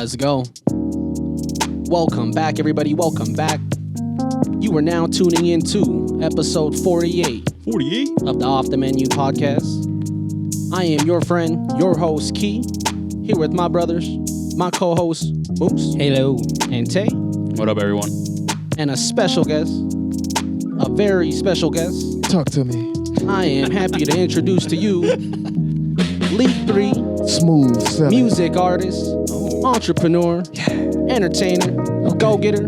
Let's go. Welcome back, everybody. Welcome back. You are now tuning into episode 48 of the Off the Menu podcast. I am your friend, your host, Key, here with my brothers, my co-hosts, Moose, Hello, and Tay. What up, everyone? And a special guest, a very special guest. Talk to me. I am happy to introduce to you Leek3, Smooth selling. music artist, entrepreneur, entertainer, go-getter,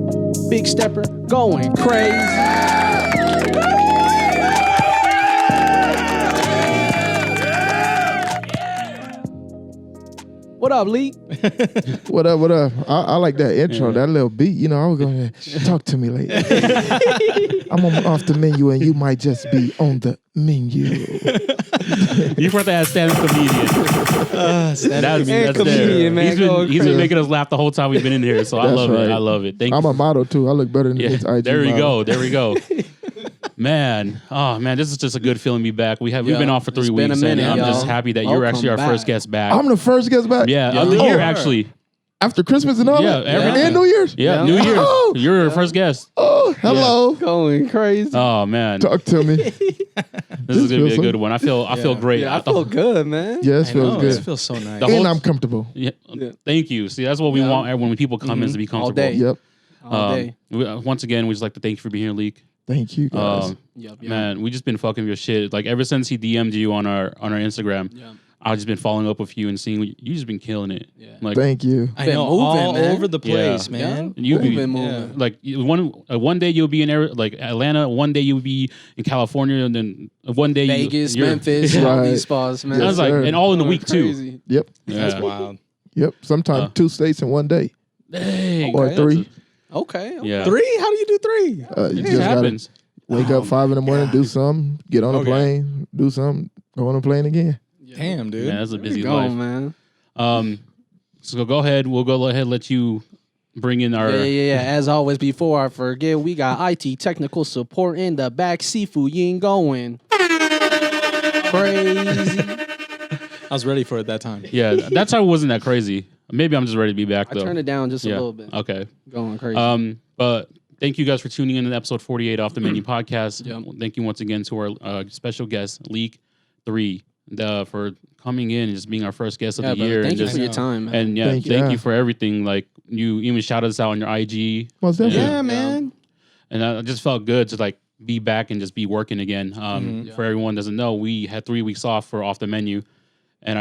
big stepper, going crazy. What up, Leek? What up, what up? I like that intro, that little beat. You know, I was going to talk to me later. I'm off the menu and you might just be on the menu. You brought that stand-up comedian. That's comedian, man. He's been making us laugh the whole time we've been in here, so I love it. I love it. Thank you. I'm a model too. I look better than this IG There we model. go. There we go. Man, this is just a good feeling to be back. We've been off for 3 weeks, been a minute, and I'm just y'all. happy that you're actually our Welcome first back. guest back. I'm the first guest back. Yeah, of the year, actually. After Christmas and all Yeah, that? everything. And New Year's? Yeah, Yeah. New Year's. Oh. You're our first guest. Oh, hello. Going crazy. Oh man, Talk to me. this is gonna be a feels good one. I feel great. Yeah, I feel good, man. Yes, feels This good. feels so nice. The And whole- I'm comfortable. Yeah, thank you. See, that's what we want when people come is to be All comfortable. day. Yep. All day. Once again, we just like to thank you for being here, Leek. Thank you, guys. Yep. Man, we just been fucking with your shit. Like ever since he DM'd you on our Instagram, Yeah. I've just been following up with you and seeing you just been killing it. Yeah. Like Thank you. I Been know, moving, all man. over the place, Yeah. man. you be moving. like one day you'll be in like Atlanta, one day you'll be in California, and then one day Vegas, you're, Memphis, all Right. these spots, man. I was like, sir. and all in the Going week too. crazy. Yep. Yeah. That's wild. Yep. Sometimes 2 states in one day. Dang, Or that's 3. Okay. Yeah, 3? How do you do 3? You it just gotta happens. wake up 5 in the morning, do something, get on a Okay. plane, do something, go on a plane again. Damn, dude. Man, that's a busy Go, life. man. So go ahead. We'll go ahead and let you bring in our. Yeah. As always, before I forget, we got IT technical support in the back. Seafood, you ain't going crazy. I was ready for it that time. Yeah, that's how it wasn't that crazy. Maybe I'm just ready to be back I though. turned it down just a Yeah. little bit. Okay. Going crazy. But thank you guys for tuning in to episode 48 off the menu podcast. Yep. Thank you once again to our special guest Leek3 for coming in and just being our first guest of Yeah, the brother, year. thank and you just, for your time, man. and yeah, Thank thank you. you for everything. Like you even shouted us out on your IG, Most definitely. Yeah, man. and I just felt good to like be back and just be working again. For everyone that doesn't know, we had 3 weeks off for off the menu, and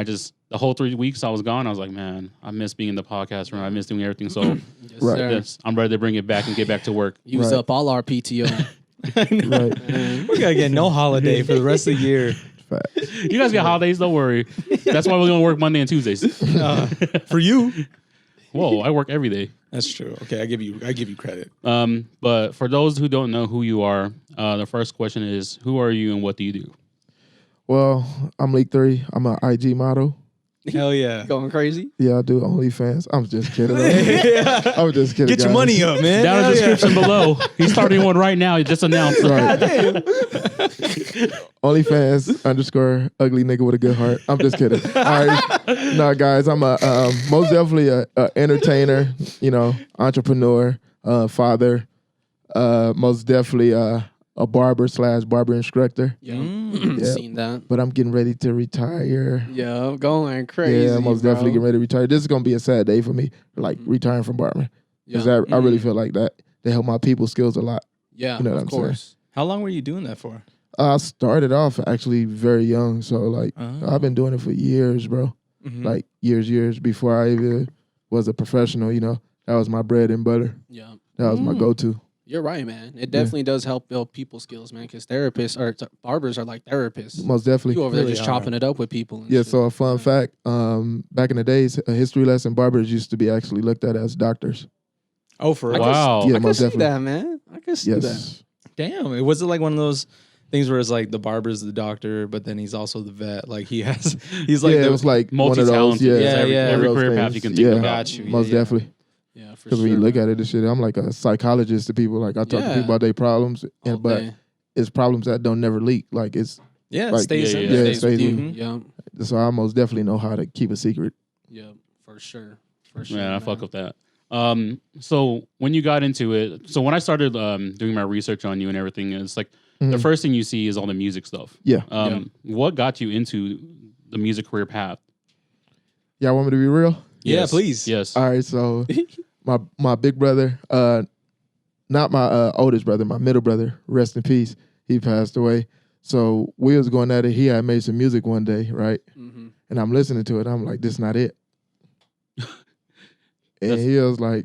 the whole 3 weeks I was gone. I was like, man, I miss being in the podcast room. I miss doing everything. So Yes, Right. sir. yes, I'm ready to bring it back and get back to work. Use Right. up all our PTO. Right. We gotta get no holiday for the rest of the year. Facts. You guys get holidays, don't worry. That's why we're gonna work Monday and Tuesdays. For you. Whoa, I work every day. That's true. Okay, I give you credit. But for those who don't know who you are, the first question is, who are you and what do you do? Well, I'm Leek3. I'm an IG model. Hell yeah. Going crazy. Yeah, I do OnlyFans. I'm just kidding. I'm just kidding. Get your guys. money up, man. Down in Hell the yeah. description below. He's starting one right now. He just announced. Right. OnlyFans _ ugly nigga with a good heart. I'm just kidding. All right. No, guys, I'm a most definitely a entertainer, entrepreneur, father, most definitely a barber / barber instructor. Yeah. Yeah. Seen that. But I'm getting ready to retire. Yeah, going crazy. Yeah, most definitely getting ready to retire. This is gonna be a sad day for me, like retiring from barbering. Because I really feel like that they help my people skills a lot. Yeah, You know what of I'm saying? course. How long were you doing that for? I started off actually very young, so like I've been doing it for years, bro. Like years before I even was a professional. That was my bread and butter. Yeah. That was my go-to. You're right, man. It definitely does help build people skills, man, because barbers are like therapists. Most definitely. You over there Really just are. chopping it up with people. And Yeah. shit. So a fun fact: back in the days, a history lesson, barbers used to be actually looked at as doctors. Oh, for real? Wow. Yeah, I can most see definitely. that, man. I can see that. Yes. Damn. Was it like one of those things where it's like the barber's the doctor, but then he's also the vet? Like he's like Yeah, it was like one of those. Multi-talented. Yeah. Yeah, every, yeah. every those career path things. you can think Yeah. about. Got you. Most Yeah, yeah. definitely. Yeah, for Because sure. when you look at it, this shit, I'm like a psychologist to people. Like I talk to Yeah. people about their problems, All but day. it's problems that don't never leak. Like it's Yeah, it Like, stays yeah, in yeah. there. Yeah, it stays with in. you. Yeah, so I most definitely know how to keep a secret. yeah, for sure. For sure, Yeah, I fuck with that. So when you got into it, so when I started doing my research on you and everything, it's like the first thing you see is all the music stuff. Yeah. What got you into the music career path? Y'all want me to be real? Yeah, Yes. please. Yes. All right, so my big brother, not my oldest brother, my middle brother, rest in peace. He passed away. So we was going at it. He had made some music one day, right? Mm-hmm. And I'm listening to it. I'm like, this not it. And he was like,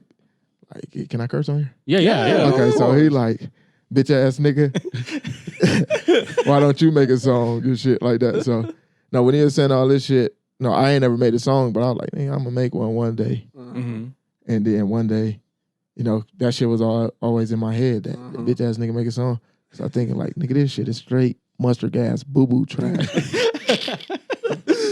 can I curse on here? Yeah. Okay, so he like, bitch ass nigga, why don't you make a song and shit like that? So now when he was saying all this shit, no, I ain't never made a song, but I was like, man, I'm gonna make one day. Mm-hmm. And then one day, you know, that shit was always in my head, that bitch ass nigga make a song. So I'm thinking like, nigga, this shit is straight mustard gas, boo-boo trash.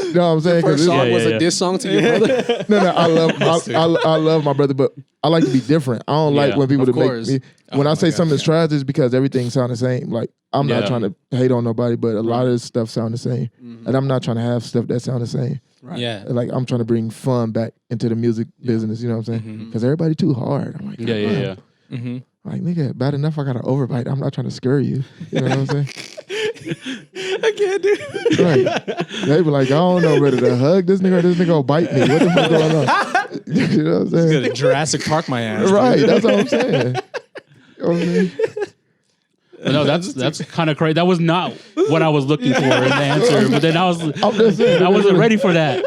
You know what I'm saying? First song Yeah, was yeah, a diss song to your brother. No, I love my brother, but I like to be different. I don't like when people of to make course. me. When I say something's trash, it's because everything sound the same. Like I'm not Yeah. trying to hate on nobody, but a lot of this stuff sound the same, and I'm not trying to have stuff that sound the same. Right. Yeah. Like I'm trying to bring fun back into the music business. You know what I'm saying? Because everybody too hard. I'm like, Yeah. Mm-hmm. Like nigga, bad enough I got to overbite. I'm not trying to scare you. You know what I'm saying? I can't do it. Right. They be like, I don't know whether to hug this nigga or this nigga will bite me. What the fuck going on? You know what I'm saying? Gonna Jurassic Park my ass. Right, that's what I'm saying. You know what I mean? No, that's kind of crazy. That was not what I was looking for in the answer. But then I'm just saying. I wasn't ready for that.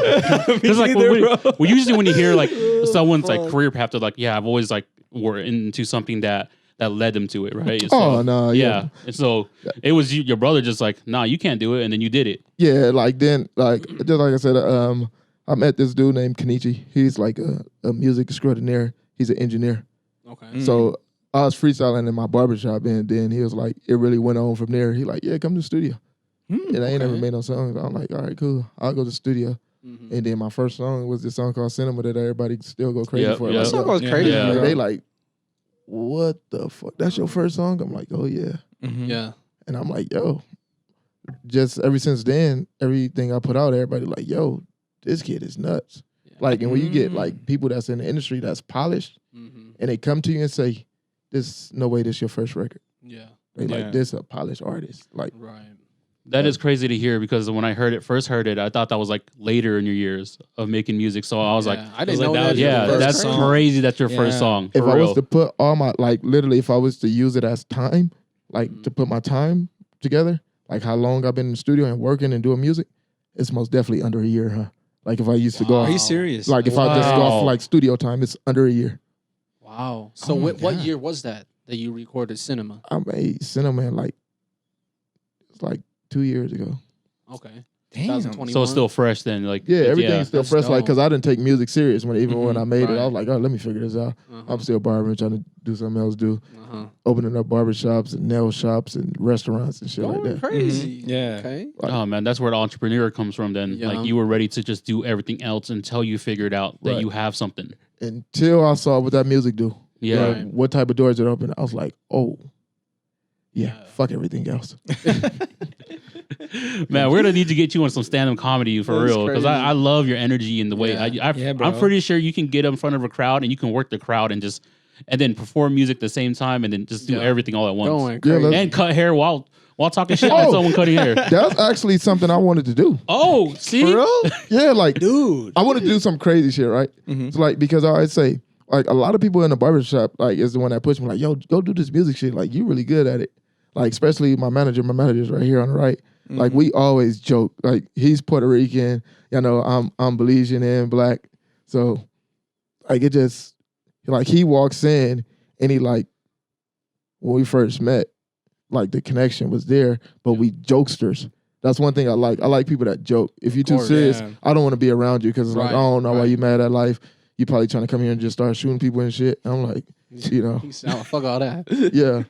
Because like neither, bro. we usually when you hear like someone's like career path, they're like, yeah, I've always like were into something that led them to it, right? So, Oh, no, yeah. And so it was your brother just like, nah, you can't do it, and then you did it. Yeah, like then, like just like I said, I met this dude named Kenichi. He's like a music extraordinaire. He's an engineer. Okay. So I was freestyling in my barbershop, and then he was like, it really went on from there. He like, yeah, come to the studio. And I ain't never made no songs. I'm like, all right, cool. I'll go to the studio. And then my first song was this song called Cinema that everybody still go crazy for. Yeah. That song was crazy. Yeah. Like, bro. they like, what the fuck? That's your first song? I'm like, oh yeah. Yeah. And I'm like, yo, just ever since then, everything I put out, everybody like, yo, this kid is nuts. Like, and when you get like people that's in the industry that's polished, and they come to you and say, "This no way, this your first record." Yeah. They like this a polished artist. Like, Right. That is crazy to hear because when I first heard it, I thought that was like later in your years of making music. So I was like, I didn't know like, that. was your yeah, first that's song. crazy. That's your first Yeah. song. if For I real. was to put all my like literally, if I was to use it as time, like to put my time together, like how long I've been in the studio and working and doing music, it's most definitely under a year, huh? Like if I used to go, Are you serious? like if I just go Wow. off like studio time, it's under a year. Wow. So Oh my what God. year was that you recorded Cinema? I made Cinnamon like it's like 2 years ago. Okay. Damn. 2021. so it's still fresh then. Like Yeah, everything's still That's fresh. Like, dope. cause I didn't take music serious when when I made it. I Right. was like, oh, let me figure this out. Uh-huh. I'm still barbering, trying to do something else. Uh-huh. Opening up barber shops and nail shops and restaurants and shit like Going that. crazy. Yeah. Okay. Oh man, that's where the entrepreneur comes from. Then, Yeah. like you were ready to just do everything else until you figured out that Right. you have something. Until I saw what that music do. Yeah, Like, what type of doors it opened. I was like, oh, yeah, Yeah. fuck everything else. man, we're gonna need to get you on some stand-up comedy for That's real because crazy. I love your energy and the way Yeah. Yeah, bro. I'm pretty sure you can get in front of a crowd and you can work the crowd and then perform music at the same time and then just do Yeah. everything all at once Going Yeah, crazy. let's- and cut hair while talking shit like Oh. someone cutting hair. That's actually something I wanted to do. Oh, see, Yeah, like, Dude. I wanted to do some crazy shit, right? Mhm. So like, because I always say, like, a lot of people in the barbershop, like, is the one that pushed me, like, yo, go do this music shit. Like, you really good at it. Like, especially my manager's right here on the right. Like, we always joke. Like, he's Puerto Rican, you know, I'm Belizean and black. So, like, it just, like, he walks in and he, like, when we first met, like, the connection was there, but we jokesters. That's one thing I like. I like people that joke. If you're too course, serious, yeah. I don't want to be around you because it's like, Right, I don't know why right. you mad at life. You probably trying to come here and just start shooting people and shit. And I'm like, you know, He sound, fuck all that. yeah.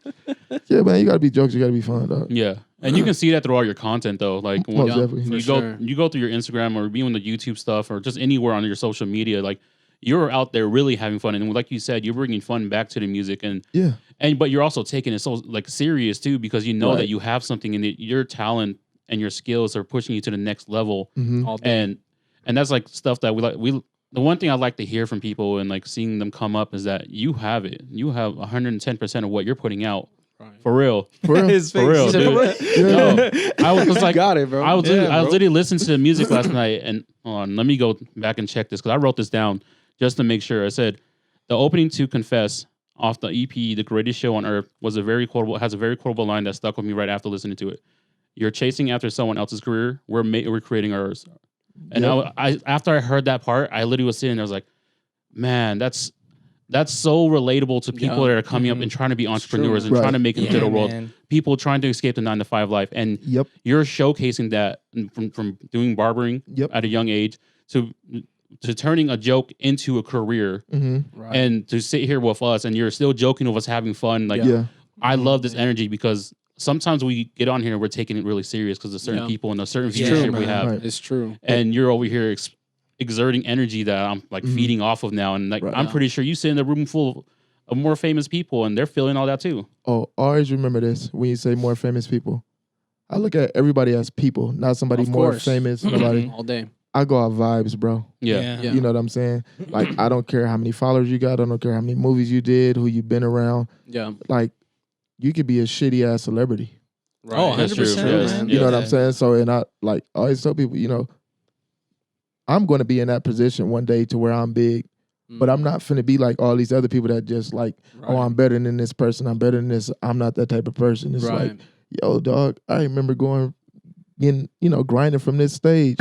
Yeah, man, you got to be jokes. You got to be fun, dog. yeah, and you can see that throughout your content though. Like when Most Yeah. definitely. For you sure. go through your Instagram or be on the YouTube stuff or just anywhere on your social media, like you're out there really having fun, and like you said, you're bringing fun back to the music, Yeah. but you're also taking it so like serious too because you know Right. that you have something in it. Your talent and your skills are pushing you to the next level, Mm-hmm. All day. and that's like stuff that we the one thing I like to hear from people and like seeing them come up is that you have it. You have 110% of what you're putting out. Right. For real. For real. His For real, face. dude. No, I was like, got it, bro. I was Yeah, bro. literally listening to the music last night, and hold on, let me go back and check this because I wrote this down just to make sure. I said the opening to Confess off the EP, The Greatest Show on Earth, has a very quotable line that stuck with me right after listening to it. You're chasing after someone else's career. We're creating ours. And I after I heard that part, I literally was sitting there. I was like, man, that's so relatable to people that are coming up and trying to be entrepreneurs and trying to make it into the world. Man. People trying to escape the 9-to-5 life, and you're showcasing that from doing barbering at a young age to turning a joke into a career, Right. and to sit here with us, and you're still joking with us, having fun. Like, I love this energy because sometimes we get on here and we're taking it really serious because of certain people and a certain viewership we have. It's true. And you're over here exerting energy that I'm like feeding off of now. And like, I'm pretty sure you sit in a room full of more famous people and they're feeling all that too. Oh, always remember this when you say more famous people. I look at everybody as people, not somebody more famous. Nobody. All day. I go out vibes, bro. Yeah. You know what I'm saying? Like, I don't care how many followers you got. I don't care how many movies you did, who you've been around. Yeah. Like, you could be a shitty ass celebrity. Right. Oh, That's true. 100%, Yes. man. You know what I'm Yeah. saying? So, and I always tell people, I'm going to be in that position one day to where I'm big, but I'm not finna be like all these other people that just like, oh, I'm better than this person. I'm better than this. I'm not that type of person. It's like, yo, dog, I remember grinding from this stage.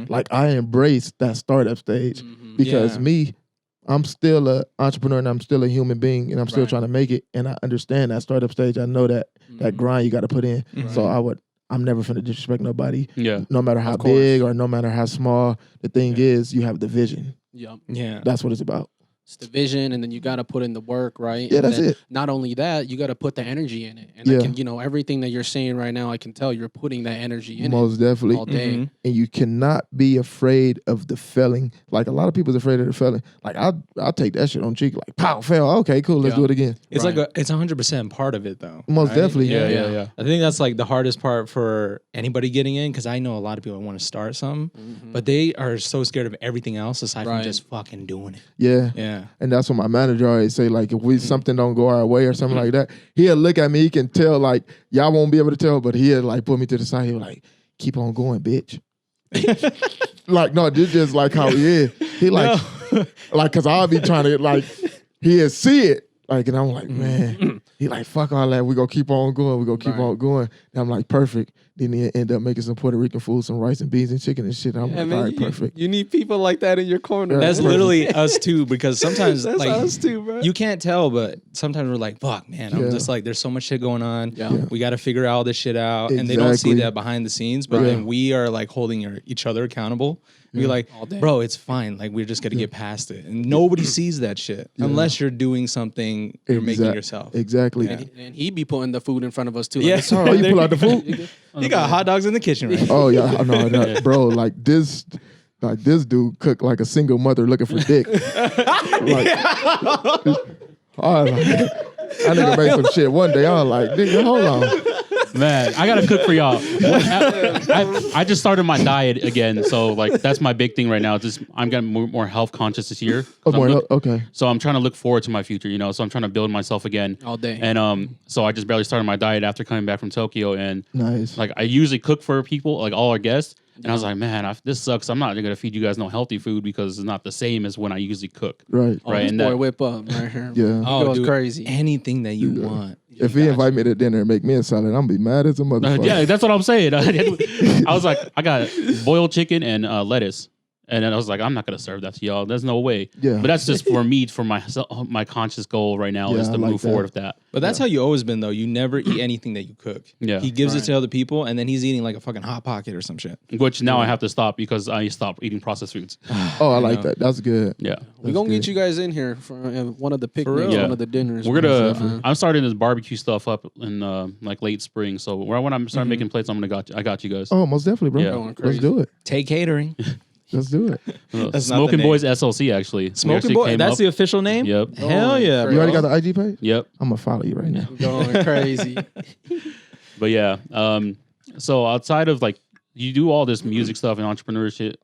Like, I embraced that startup stage because I'm still an entrepreneur and I'm still a human being and I'm still trying to make it. And I understand that startup stage. I know that grind you got to put in. So I'm never finna disrespect nobody. Yeah. No matter how big or no matter how small. The thing is, you have the vision. Yep. Yeah. That's what it's about. It's the vision, and then you got to put in the work, right? Yeah, And that's then it. Not only that, you got to put the energy in it. And I can, everything that you're saying right now, I can tell you're putting that energy in Most definitely. all day. And you cannot be afraid of the failing. Like, a lot of people's afraid of the failing. Like, I'll take that shit on cheek. Like, pow, fail. Okay, cool. Let's do it again. It's like it's 100% part of it though. Most right? definitely. Yeah. I think that's like the hardest part for anybody getting in because I know a lot of people want to start something, but they are so scared of everything else aside from just fucking doing it. Yeah. Yeah. And that's what my manager always say, like, if something don't go our way or something like that, he'll look at me, he can tell, like, y'all won't be able to tell, but he'll, like, put me to the side, he'll, like, keep on going, bitch. Like, no, this just, like, how he is. He, like, because I'll be trying to, like, he'll see it, like, and I'm like, man, he like, fuck all that, we gonna keep on going, we gonna keep on going. And I'm like, perfect. Then he end up making some Puerto Rican food, some rice and beans and chicken and shit. I'm like, all right, perfect. You need people like that in your corner. That's literally us too, because sometimes That's like us too, bro. you can't tell, but sometimes we're like, fuck, man, I'm just like, there's so much shit going on. Yeah. We got to figure all this shit out. And they don't see Exactly. that behind the scenes, but then we are like holding each other accountable. We're like, All day. bro, it's fine. Like, we're just going to get past it. And nobody sees that shit unless you're doing something you're making yourself. Exactly. Yeah. And he be putting the food in front of us too. Yeah. Like, sorry. Oh, you pull out the food? You got hot dogs in the kitchen right now. Oh yeah, no, bro. Like this dude cooked like a single mother looking for dick. Like, I nigga made some shit one day. I was like, nigga, hold on. Man, I gotta cook for y'all. I just started my diet again, so like that's my big thing right now. Just I'm getting more health conscious this year. Okay. So I'm trying to look forward to my future, So I'm trying to build myself again All day. And so I just barely started my diet after coming back from Tokyo, and Nice. like I usually cook for people, like all our guests. And I was like, man, this sucks. I'm not gonna feed you guys no healthy food because it's not the same as when I usually cook. Right. Oh, right, this and boy that- whip up right here. Yeah. Oh, goes dude, crazy. Anything that you want. If he invite me to dinner and make me a salad, I'm gonna be mad as a motherfucker. Yeah, that's what I'm saying. I was like, I got boiled chicken and lettuce. And then I was like, I'm not gonna serve that to y'all. There's no way. Yeah. But that's just for me, for my conscious goal right now is Yeah, to I like move forward that. with that. But that's how you always been, though. You never eat anything that you cook. Yeah. He gives it to other people, and then he's eating like a fucking Hot Pocket or some shit. Which now I have to stop because I stopped eating processed foods. Oh, I like that. That's good. Yeah. We're going to get you guys in here for one of the picnics, real? Yeah. one of the dinners. We're man. gonna. I'm starting this barbecue stuff up in like late spring. So when I'm starting making plates, I got you guys. Oh, most definitely, bro. Yeah. Going Let's crazy. do it. Take catering. Let's do it. That's not the Smoking name. Boys SLC actually. We Smoking actually Boy. came That's up. the official name? Yep. Hell yeah, You bro. You already got the IG page? Yep. I'm gonna follow you right now. Going crazy. But yeah, so outside of like you do all this music stuff and entrepreneurship,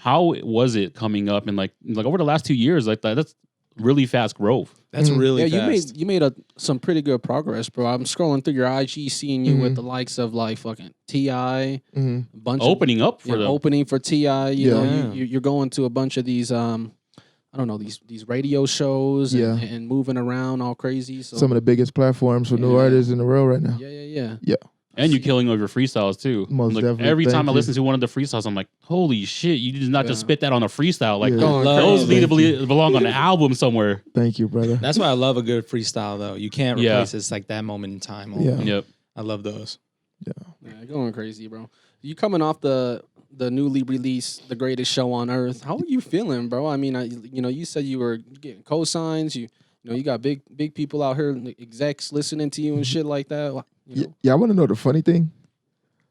how was it coming up and like over the last 2 years? Like that's really fast growth. That's really fast. You made some pretty good progress, bro. I'm scrolling through your IG, seeing you with the likes of like fucking T.I., a bunch Opening up for them, them. opening for T.I. You know, Yeah. you're going to a bunch of these I don't know, these radio shows and moving around all crazy. So Some of the biggest platforms for new artists in the world right now. Yeah. And you're killing over freestyles too. Most Like, definitely. every Thank time I you. listen to one of the freestyles, I'm like, holy shit, you did not just spit that on a freestyle. Like Yeah. those need to Thank belong on the album somewhere. Thank you, brother. That's why I love a good freestyle, though. You can't replace it's like that moment in time. Yeah. Yep. I love those. Yeah, going crazy, bro. You coming off the newly released The Greatest Show on Earth. How are you feeling, bro? I mean, you said you were getting cosigns. You got big people out here, execs listening to you and shit like that. You know? Yeah, I want to know the funny thing.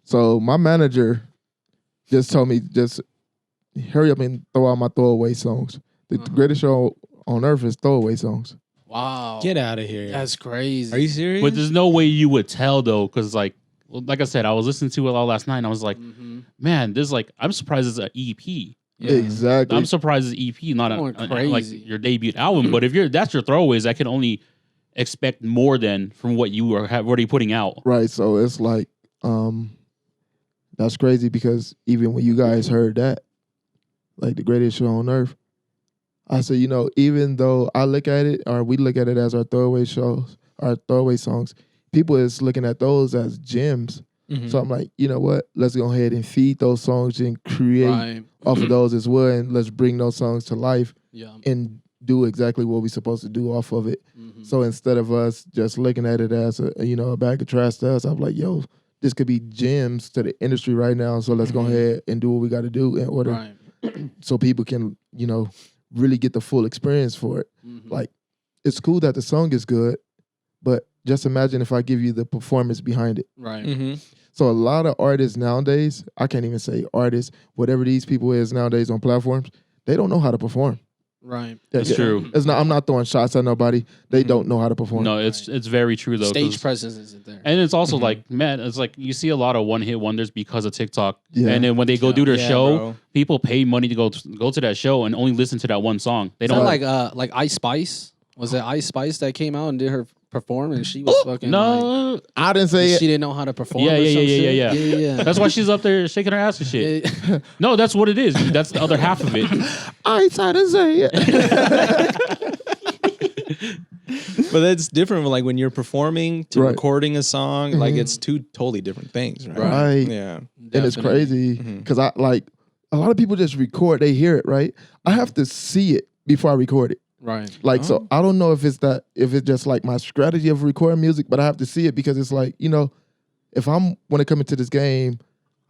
So my manager just told me, just hurry up and throw out my throwaway songs. The greatest show on earth is throwaway songs. Wow. Get out of here. That's crazy. Are you serious? But there's no way you would tell though, because like I said, I was listening to it all last night and I was like, man, this is like, I'm surprised it's an EP. Yeah. Exactly. I'm surprised it's EP, not Going like crazy. your debut album. But if that's your throwaways, I can only expect more than from what you are already putting out. Right. So it's like, that's crazy because even when you guys heard that, like the greatest show on earth, I said, even though I look at it, or we look at it as our throwaway shows, our throwaway songs, people is looking at those as gems. So I'm like, you know what? Let's go ahead and feed those songs and create off of those as well, and let's bring those songs to life and do exactly what we're supposed to do off of it. So instead of us just looking at it as a bag of trash to us, I'm like, yo, this could be gems to the industry right now. So let's go ahead and do what we got to do in order so people can, really get the full experience for it. Like, it's cool that the song is good, but just imagine if I give you the performance behind it. Right. So a lot of artists nowadays, I can't even say artists, whatever these people is nowadays on platforms, they don't know how to perform. Right. That's true. I'm not throwing shots at nobody. They don't know how to perform. No, it's very true though. Stage presence isn't there. And it's also like, man, it's like you see a lot of one-hit wonders because of TikTok. Yeah. And then when they go do their show, bro. people pay money to go to that show and only listen to that one song. They Is don't that like Ice Spice? Was it Ice Spice that came out and did her perform and she was fucking No. I didn't say she it. didn't know how to perform? Yeah, or yeah, some yeah, shit? yeah. That's why she's up there shaking her ass and shit. No, that's what it is. That's the other half of it. I didn't say it. But that's different. Like when you're performing to Right. recording a song, like it's two totally different things, right? Right. Yeah. And it's crazy because I like a lot of people just record, they hear it, right? I have to see it before I record it. Right. Like, so I don't know if it's just like my strategy of recording music, but I have to see it because it's like, if I'm want to come into this game,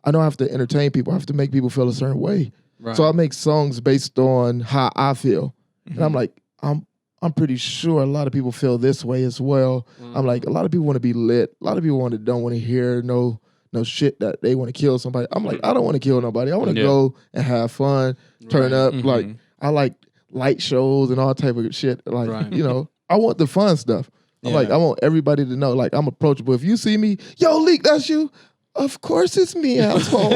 I know I have to entertain people. I have to make people feel a certain way. Right. So I make songs based on how I feel. And I'm like, I'm pretty sure a lot of people feel this way as well. I'm like, a lot of people want to be lit. A lot of people don't want to hear no shit that they want to kill somebody. I'm like, I don't want to kill nobody. I want to go and have fun, turn up. Like, I like light shows and all type of shit. Like, I want the fun stuff. I'm like, I want everybody to know, like, I'm approachable. If you see me, yo, Leek, that's you. Of course it's me, asshole.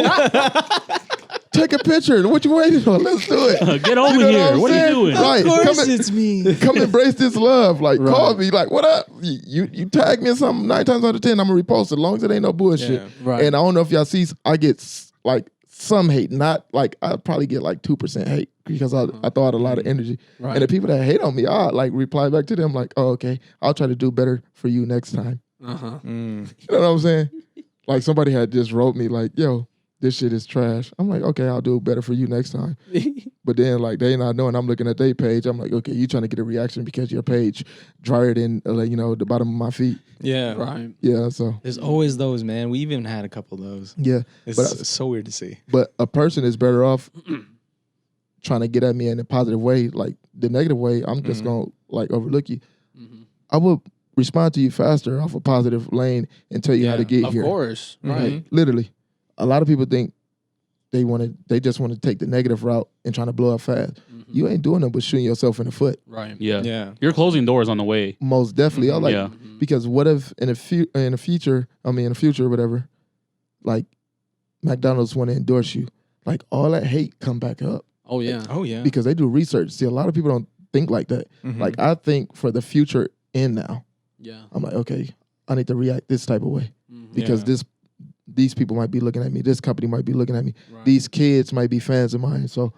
Take a picture. What you waiting on? Let's do it. Get over here. What are you doing? Right. Of course it's me. Come embrace this love. Like, call me. Like, what up? You tag me in something 9 times out of 10, I'm going to repost it as long as it ain't no bullshit. Yeah. Right. And I don't know if y'all see, I get like some hate. Not like, I probably get like 2% hate because I throw out a lot of energy. Right. And the people that hate on me, I like reply back to them like, oh, okay, I'll try to do better for you next time. Uh-huh. You know what I'm saying? Like somebody had just wrote me like, yo, this shit is trash. I'm like, okay, I'll do better for you next time. But then like they not knowing, I'm looking at their page. I'm like, okay, you trying to get a reaction because your page drier than the bottom of my feet. Yeah. Right. Yeah, so There's always those, man. We even had a couple of those. yeah. It's so weird to see. But a person is better off trying to get at me in a positive way. Like the negative way, I'm just gonna like overlook you. I will respond to you faster off a positive lane and tell you how to get Of here. course. Right. Like, literally. A lot of people think they just want to take the negative route and trying to blow up fast. You ain't doing nothing but shooting yourself in the foot. Right. Yeah. Yeah. You're closing doors on the way. Most definitely. I like Yeah. because what if in the future, whatever, like McDonald's want to endorse you. like all that hate come back up. Oh yeah. Oh yeah. Because they do research. See, a lot of people don't think like that. Like I think for the future and now. Yeah. I'm like, okay, I need to react this type of way because these people might be looking at me. This company might be looking at me. Right. These kids might be fans of mine. So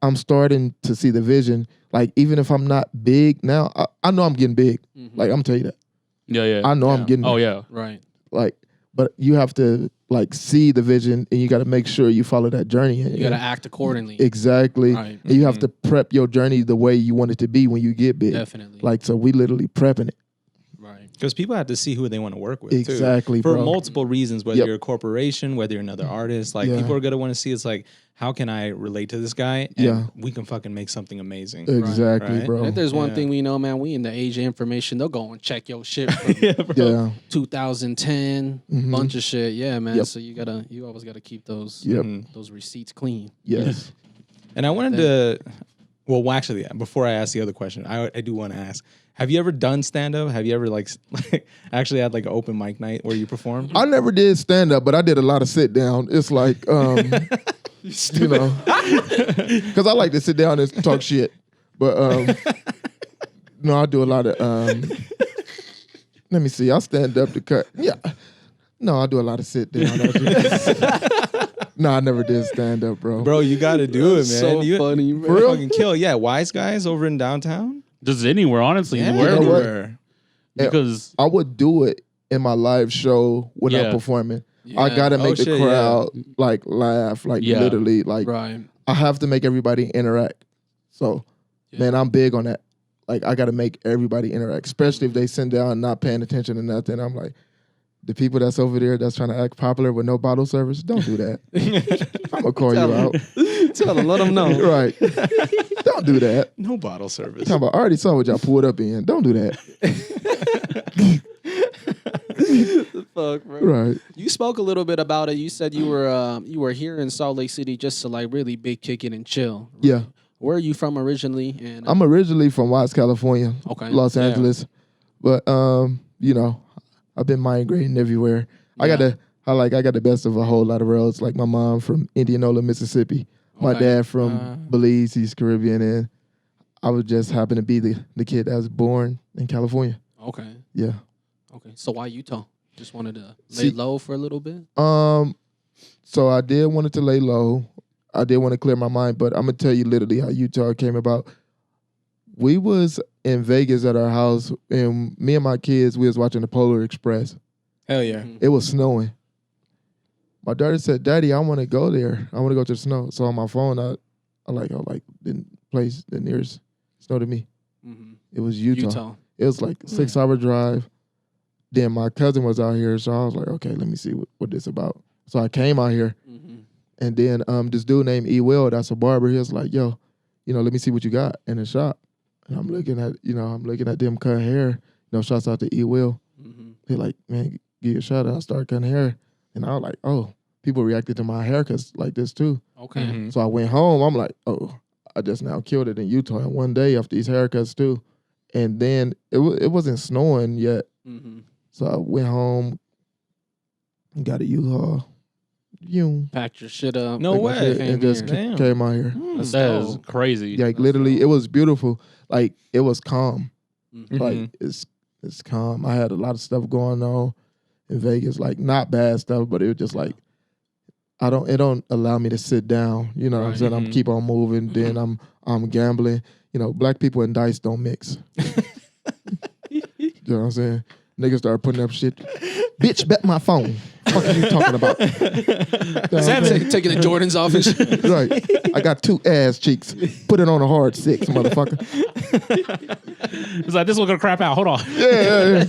I'm starting to see the vision. Like even if I'm not big now, I know I'm getting big. Like I'm gonna tell you that. Yeah. I know I'm getting. Oh big. yeah. Right. Like, but you have to like see the vision, and you got to make sure you follow that journey. You got to act accordingly. Exactly. Right. And you have to prep your journey the way you want it to be when you get big. Definitely. Like so, we literally prepping it. Right. Because people have to see who they want to work with. Exactly, too. For bro. multiple reasons, whether you're a corporation, whether you're another artist, like people are gonna want to see. It's like, how can I relate to this guy? And we can fucking make something amazing. Exactly, Right? bro. And if there's one thing we know, man, we in the age of information. They'll go and check your shit from Yeah. 2010, bunch of shit. Yeah, man. Yep. So you always gotta keep those those receipts clean. Yes. And I wanted to, well, actually, before I ask the other question, I do want to ask: have you ever done stand up? Have you ever like actually had like an open mic night where you performed? I never did stand up, but I did a lot of sit down. It's like, you know, because I like to sit down and talk shit. But no, I do a lot of. Let me see. I stand up to cut. Yeah. No, I do a lot of sit down. No, I never did stand up, bro. Bro, you got to do it, man. So you funny, man. For real? Fucking kill. Yeah, Wise Guys over in downtown. Just anywhere, honestly, Yeah, anywhere. You know what? everywhere. Because I would do it in my live show when I'm performing. I Yeah. gotta make the shit, crowd like laugh, like literally, like Right. I have to make everybody interact. So, man, I'm big on that. Like I gotta make everybody interact, especially if they sit down not paying attention to nothing. I'm like, the people that's over there that's trying to act popular with no bottle service, don't do that. I'm gonna call you out. Tell them, let them know. Right. Don't do that. No bottle service. Talking about, I already saw what y'all pulled up in. Don't do that. Fuck, bro. Right. You spoke a little bit about it. You said you were here in Salt Lake City just to like really big kick it and chill. Right? Yeah. Where are you from originally? And I'm originally from Watts, California. Okay. Los Yeah. Angeles. But you know, I've been migrating everywhere. I got the best of a whole lot of worlds. Like my mom from Indianola, Mississippi. My Okay. dad from Belize, he's Caribbean, and I was just happened to be the kid that was born in California. Okay. Yeah. Okay. So why Utah? Just wanted to lay low for a little bit? So I did wanted to lay low. I did want to clear my mind, but I'm gonna tell you literally how Utah came about. We was in Vegas at our house, and me and my kids, we was watching the Polar Express. Hell yeah. It was snowing. My daughter said, "Daddy, I want to go there. I want to go to the snow." So on my phone, I like the place, the nearest snow to me. Mm-hmm. It was Utah. It was like a 6-hour drive. Then my cousin was out here, so I was like, okay, let me see what this about. So I came out here, and then this dude named E. Will, that's a barber, he was like, yo, let me see what you got in the shop. And I'm looking at them cutting hair. Shouts out to E. Will. He like, man, give you a shot. I started cutting hair, and I was like, oh, people reacted to my haircuts like this too. Okay. So I went home. I'm like, oh, I just now killed it in Utah in one day after these haircuts too. And then it wasn't snowing yet. So I went home and got a U-Haul. Packed your shit up. No way. And just came out here. that is crazy. Like literally, it was beautiful. Like it was calm. Mm-hmm. Like it's calm. I had a lot of stuff going on in Vegas. Like not bad stuff, but it was just like it don't allow me to sit down. You know what I'm saying? I'm keep on moving. Then I'm gambling. Black people and dice don't mix. You know what I'm saying? Niggas started putting up shit. Bitch, bet my phone. What are you talking about? Taking the Jordans off and shit. Right. I got 2 ass cheeks. Put it on a hard 6, motherfucker. It's like, this one gonna crap out. Hold on. Yeah.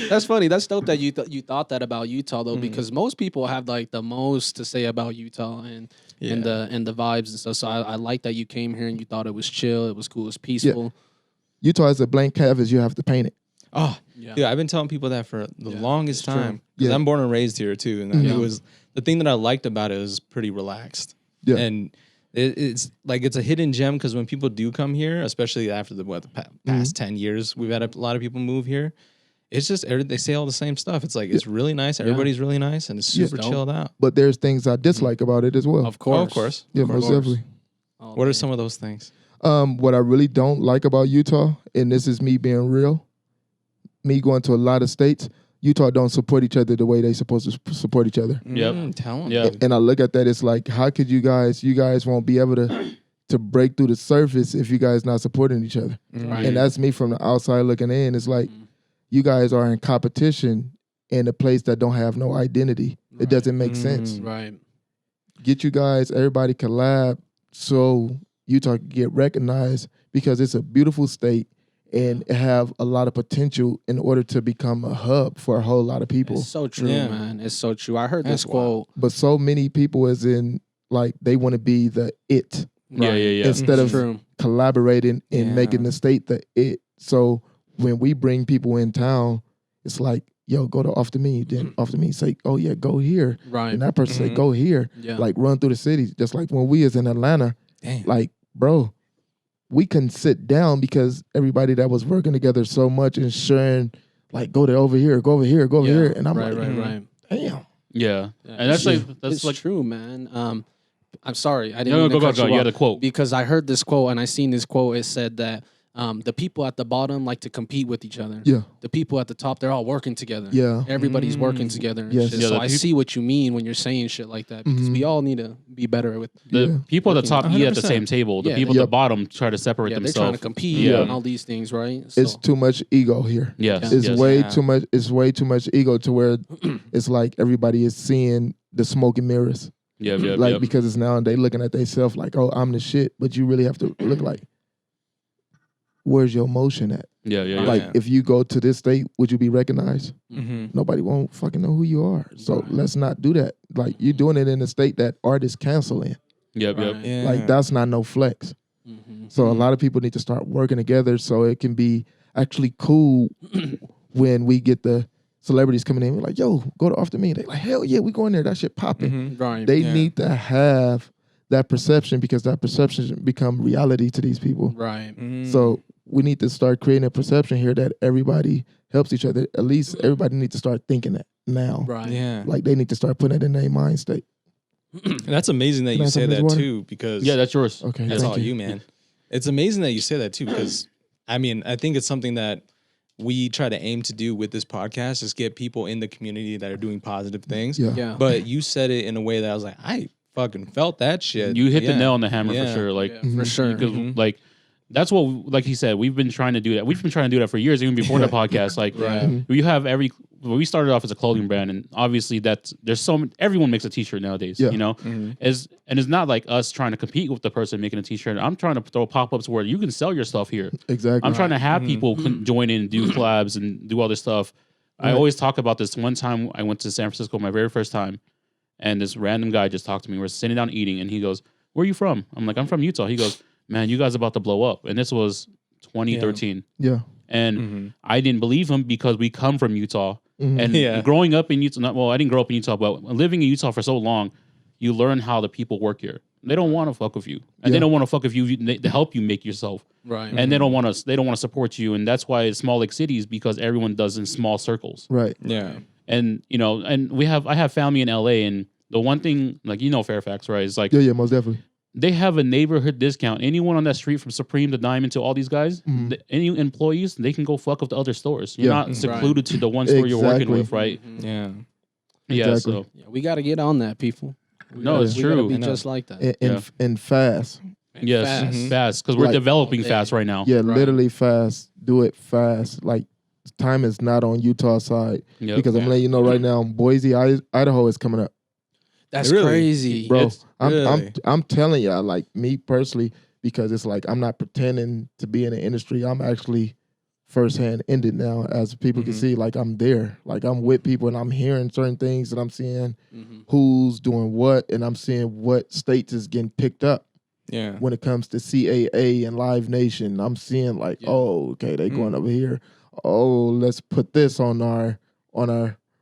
That's funny. That's dope that you thought that about Utah though, because most people have like the most to say about Utah and the vibes and stuff. So I like that you came here and you thought it was chill, it was cool, it was peaceful. Yeah. Utah is a blank canvas. You have to paint it. Oh, yeah. I've been telling people that for the longest time. Because Yeah. I'm born and raised here too. And it was the thing that I liked about it was pretty relaxed. Yeah. And it's like it's a hidden gem because when people do come here, especially after the past 10 years, we've had a lot of people move here. it's just they say all the same stuff. It's like it's really nice. Everybody's really nice, and it's super chilled out. But there's things I dislike about it as well. Of course. Oh, of course. Yeah, most definitely. What are some of those things? What I really don't like about Utah, and this is me being real, me going to a lot of states, Utah don't support each other the way they supposed to support each other. Tell them. Yeah. And I look at that, it's like, how could you guys won't be able to break through the surface if you guys not supporting each other. Right. And that's me from the outside looking in. It's like you guys are in competition in a place that don't have no identity. It doesn't make sense. Right. Get you guys, everybody collab so Utah can get recognized because it's a beautiful state and it have a lot of potential in order to become a hub for a whole lot of people. It's so true, man. It's so true. I heard That's this quote. But so many people as in like they want to be the it. Yeah. Instead of True. collaborating and making the state the it. So when we bring people in town, it's like, yo, go to off the menu. Then off the menu say, oh yeah, go here. Right. And that person say, go here. Yeah. Like run through the city. Just like when we is in Atlanta, like, bro, we couldn't sit down because everybody that was working together so much and sharing, like, go to over here, go over here, go over here. And I'm like, damn. Yeah. And that's it's like true, man. I'm sorry, I didn't. No, mean to go. cut you You had off a quote. because I heard this quote and I seen this quote. It said that the people at the bottom like to compete with each other. Yeah. The people at the top, they're all working together. Yeah. Everybody's working together. And Yes. shit. Yeah, So the I peop- see what you mean when you're saying shit like that because we all need to be better with. The people at the top eat at the 100%. same table. The Yeah, people at the bottom try to separate Yeah, they're trying to themselves. compete Yeah. and all these things, right? So, It's too much ego here. Yes. It's yes. way too much. It's way too much ego to where it's like everybody is seeing the smoke and mirrors. Yeah. Like because it's now they looking at themselves like, oh, I'm the shit. But you really have to look like, where's your motion at? Yeah. Like if you go to this state, would you be recognized? Mm-hmm. Nobody won't fucking know who you are. So let's not do that. Like you're doing it in a state that artists cancel in. Yep. Yeah. Like that's not no flex. So a lot of people need to start working together so it can be actually cool when we get the celebrities coming in. We're like, yo, go to After Me. They like, hell yeah, we going there. That shit popping. right. They need to have that perception because that perception become reality to these people. right. So we need to start creating a perception here that everybody helps each other. At least everybody needs to start thinking that now. Right. Yeah. Like they need to start putting it in their mind state. That's amazing that Can I you have some say of this that water? too, because Yeah, that's yours. Okay. that's thank all you, man. It's amazing that you say that too, because I mean, I think it's something that we try to aim to do with this podcast is get people in the community that are doing positive things. Yeah. Yeah. But you said it in a way that I was like, I fucking felt that shit. You hit the Yeah. nail on the hammer Yeah. for sure. Like Yeah, for sure. because like that's what like he said. We've been trying to do that. We've been trying to do that for years, even before the podcast. Like we have we started off as a clothing brand, and obviously everyone makes a T-shirt nowadays. Yeah. You know, and it's not like us trying to compete with the person making a T-shirt. I'm trying to throw pop-ups where you can sell your stuff here. Exactly. I'm trying to have people join in and do collabs and do all this stuff. I always talk about this. One time I went to San Francisco, my very first time, and this random guy just talked to me. We're sitting down eating, and he goes, "Where are you from?" I'm like, "I'm from Utah." He goes, "Man, you guys are about to blow up." And this was 2013. Yeah. And I didn't believe him because we come from Utah. And Yeah. growing up in Utah, well, I didn't grow up in Utah, but living in Utah for so long, you learn how the people work here. They don't want to fuck with you, and they don't want to fuck with you to help you make yourself. Right. And they don't want to support you, and that's why it's small like cities because everyone does in small circles. Right. Yeah. And and I have family in LA, and the one thing like Fairfax, right? Is like Yeah. Most definitely. they have a neighborhood discount. Anyone on that street from Supreme to Diamond to all these guys, any employees, they can go fuck with the other stores. You're Yeah. not secluded to the one store you're working Exactly. with, right? Yeah. Yeah. Exactly. So Yeah, we got to get on that, people. No, it's we gotta true. be I know. just like that. And fast. yes, Fast. fast because we're Like- developing All day. fast right now. Yeah. Right. Literally fast. Do it fast. Like time is not on Utah side Yep. because I'm letting you know right now, Boise, Idaho is coming up. That's Really? crazy. Bro, It's- I'm telling y'all, like me personally, because it's like I'm not pretending to be in the industry. I'm actually firsthand in it now, as people can see. Like I'm there, like I'm with people, and I'm hearing certain things, and I'm seeing who's doing what, and I'm seeing what states is getting picked up Yeah. when it comes to CAA and Live Nation. I'm seeing like, oh, okay, they going over here. Oh, let's put this on our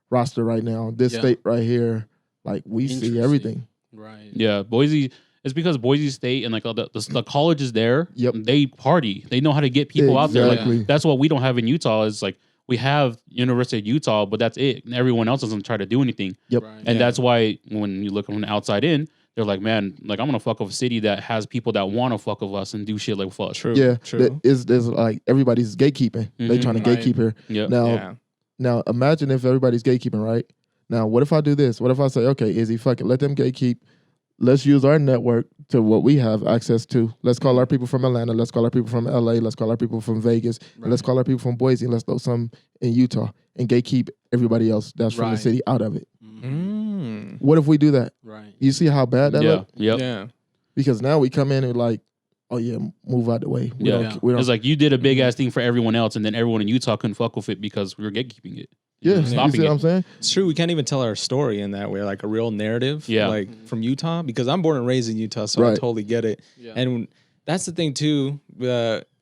roster right now. This state right here, like we see Interesting. everything. Right. Yeah, Boise. It's because Boise State and like all the colleges there, Yep. they party. They know how to get people out there. Exactly. Like that's what we don't have in Utah. Is like we have University of Utah, but that's it. And everyone else doesn't try to do anything. Yep. Right. And that's why when you look from the outside in, they're like, man, like I'm gonna fuck with a city that has people that want to fuck with us and do shit like with us. True. Yeah, True. there's like everybody's gatekeeping. They trying to Right. gatekeep here. Yep. Now imagine if everybody's gatekeeping, right? Now, what if I do this? What if I say, okay, Izzy, fuck it, let them gatekeep. Let's use our network to what we have access to. Let's call our people from Atlanta. Let's call our people from LA. Let's call our people from Vegas. And let's call our people from Boise. And let's throw some in Utah and gatekeep everybody else that's from the Right. city out of it. Mm. What if we do that? Right. You see how bad that Yeah. look? Yep. Yeah. Because now we come in and like, oh yeah, move out the way. We Yeah. don't, we don't It's like you did a big ass thing for everyone else, and then everyone in Utah couldn't fuck with it because we were gatekeeping it. yeah, you see stopping what it. I'm saying? It's true. We can't even tell our story in that way, like a real narrative. Yeah. Like from Utah, because I'm born and raised in Utah, so I Right. totally get it. Yeah. And that's the thing too,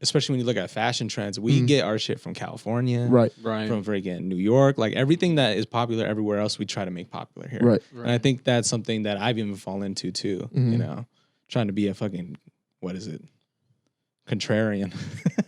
especially when you look at fashion trends, we get our shit from California, Right. Right. from freaking New York, like everything that is popular everywhere else, we try to make popular here. Right. And I think that's something that I've even fallen into too. Mhm. You know, trying to be a fucking what is it? Contrarian.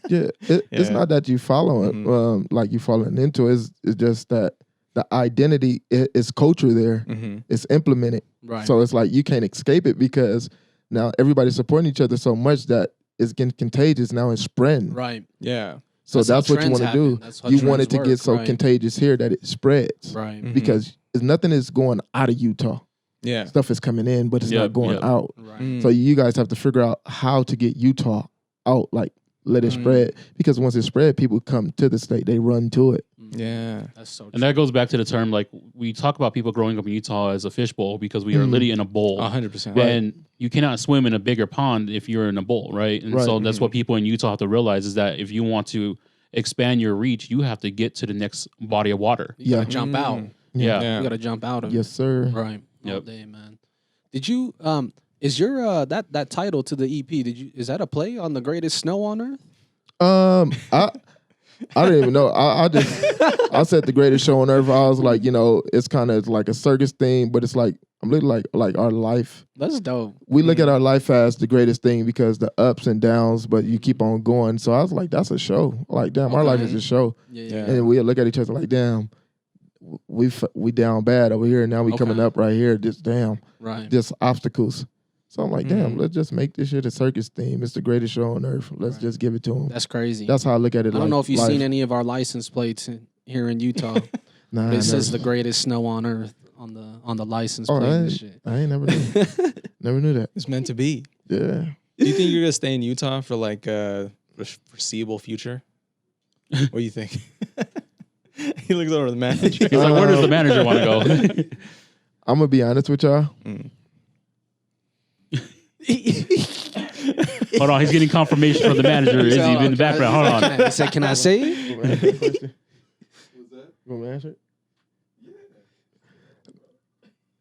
Yeah, it's Yeah. not that you follow it, Mhm. like you falling into it. It's just that the identity is culture there. Mm-hmm. It's implemented. Right. So it's like you can't escape it because now everybody's supporting each other so much that it's getting contagious now and spreading. right. Yeah. So That's how that's what you trends want to do. happen. That's how You want trends it to work, get so right. contagious here that it spreads. Right. Mhm. Because nothing is going out of Utah. Yeah. Stuff is coming in, but it's Yep, not going yep. out. Right. Mm. So you guys have to figure out how to get Utah out, like let it Mm. spread. Because once it spread, people come to the state, they run to it. Yeah. That's so true. And that goes back to the term, like we talk about people growing up in Utah as a fishbowl because we are literally in a bowl. 100%. And you cannot swim in a bigger pond if you're in a bowl, right? And Right. so that's what people in Utah have to realize is that if you want to expand your reach, you have to get to the next body of water. You gotta Yeah. jump out. Mm. Yeah. Yeah. You gotta jump out of Yes, sir. it. Right. All Yep. day, man. Did you is your that title to the EP, is that a play on the greatest snow on earth? I didn't even know. I said the greatest show on earth. I was like, it's kind of like a circus thing, but it's like I'm literally like our life. That's dope. We look at our life as the greatest thing because the ups and downs, but you keep on going. So I was like, that's a show. Like, damn, our life is a show. Yeah. Yeah. And we look at each other like, damn, we down bad over here. Now we coming Okay. up right here. Just damn, Right. just obstacles. So I'm like, damn, Mhm. let's just make this shit a circus theme. It's the greatest show on earth. Let's Right. just give it to them. That's crazy. That's how I look at it. I don't know if you've life. seen any of our license plates here in Utah. Nah, It says never- the greatest snow on earth on the license Oh, plate I and ain't, shit. I ain't never knew. Never knew that. It's meant to be. Yeah. Do you think you're gonna stay in Utah for like a foreseeable future? What do you think? He looks over the manager. He's like, where does the manager want to go? I'm gonna be honest with y'all. Hold on, he's getting confirmation from the manager. Is he in the background? Hold on. He said, "Can I say it?" You want me to answer it?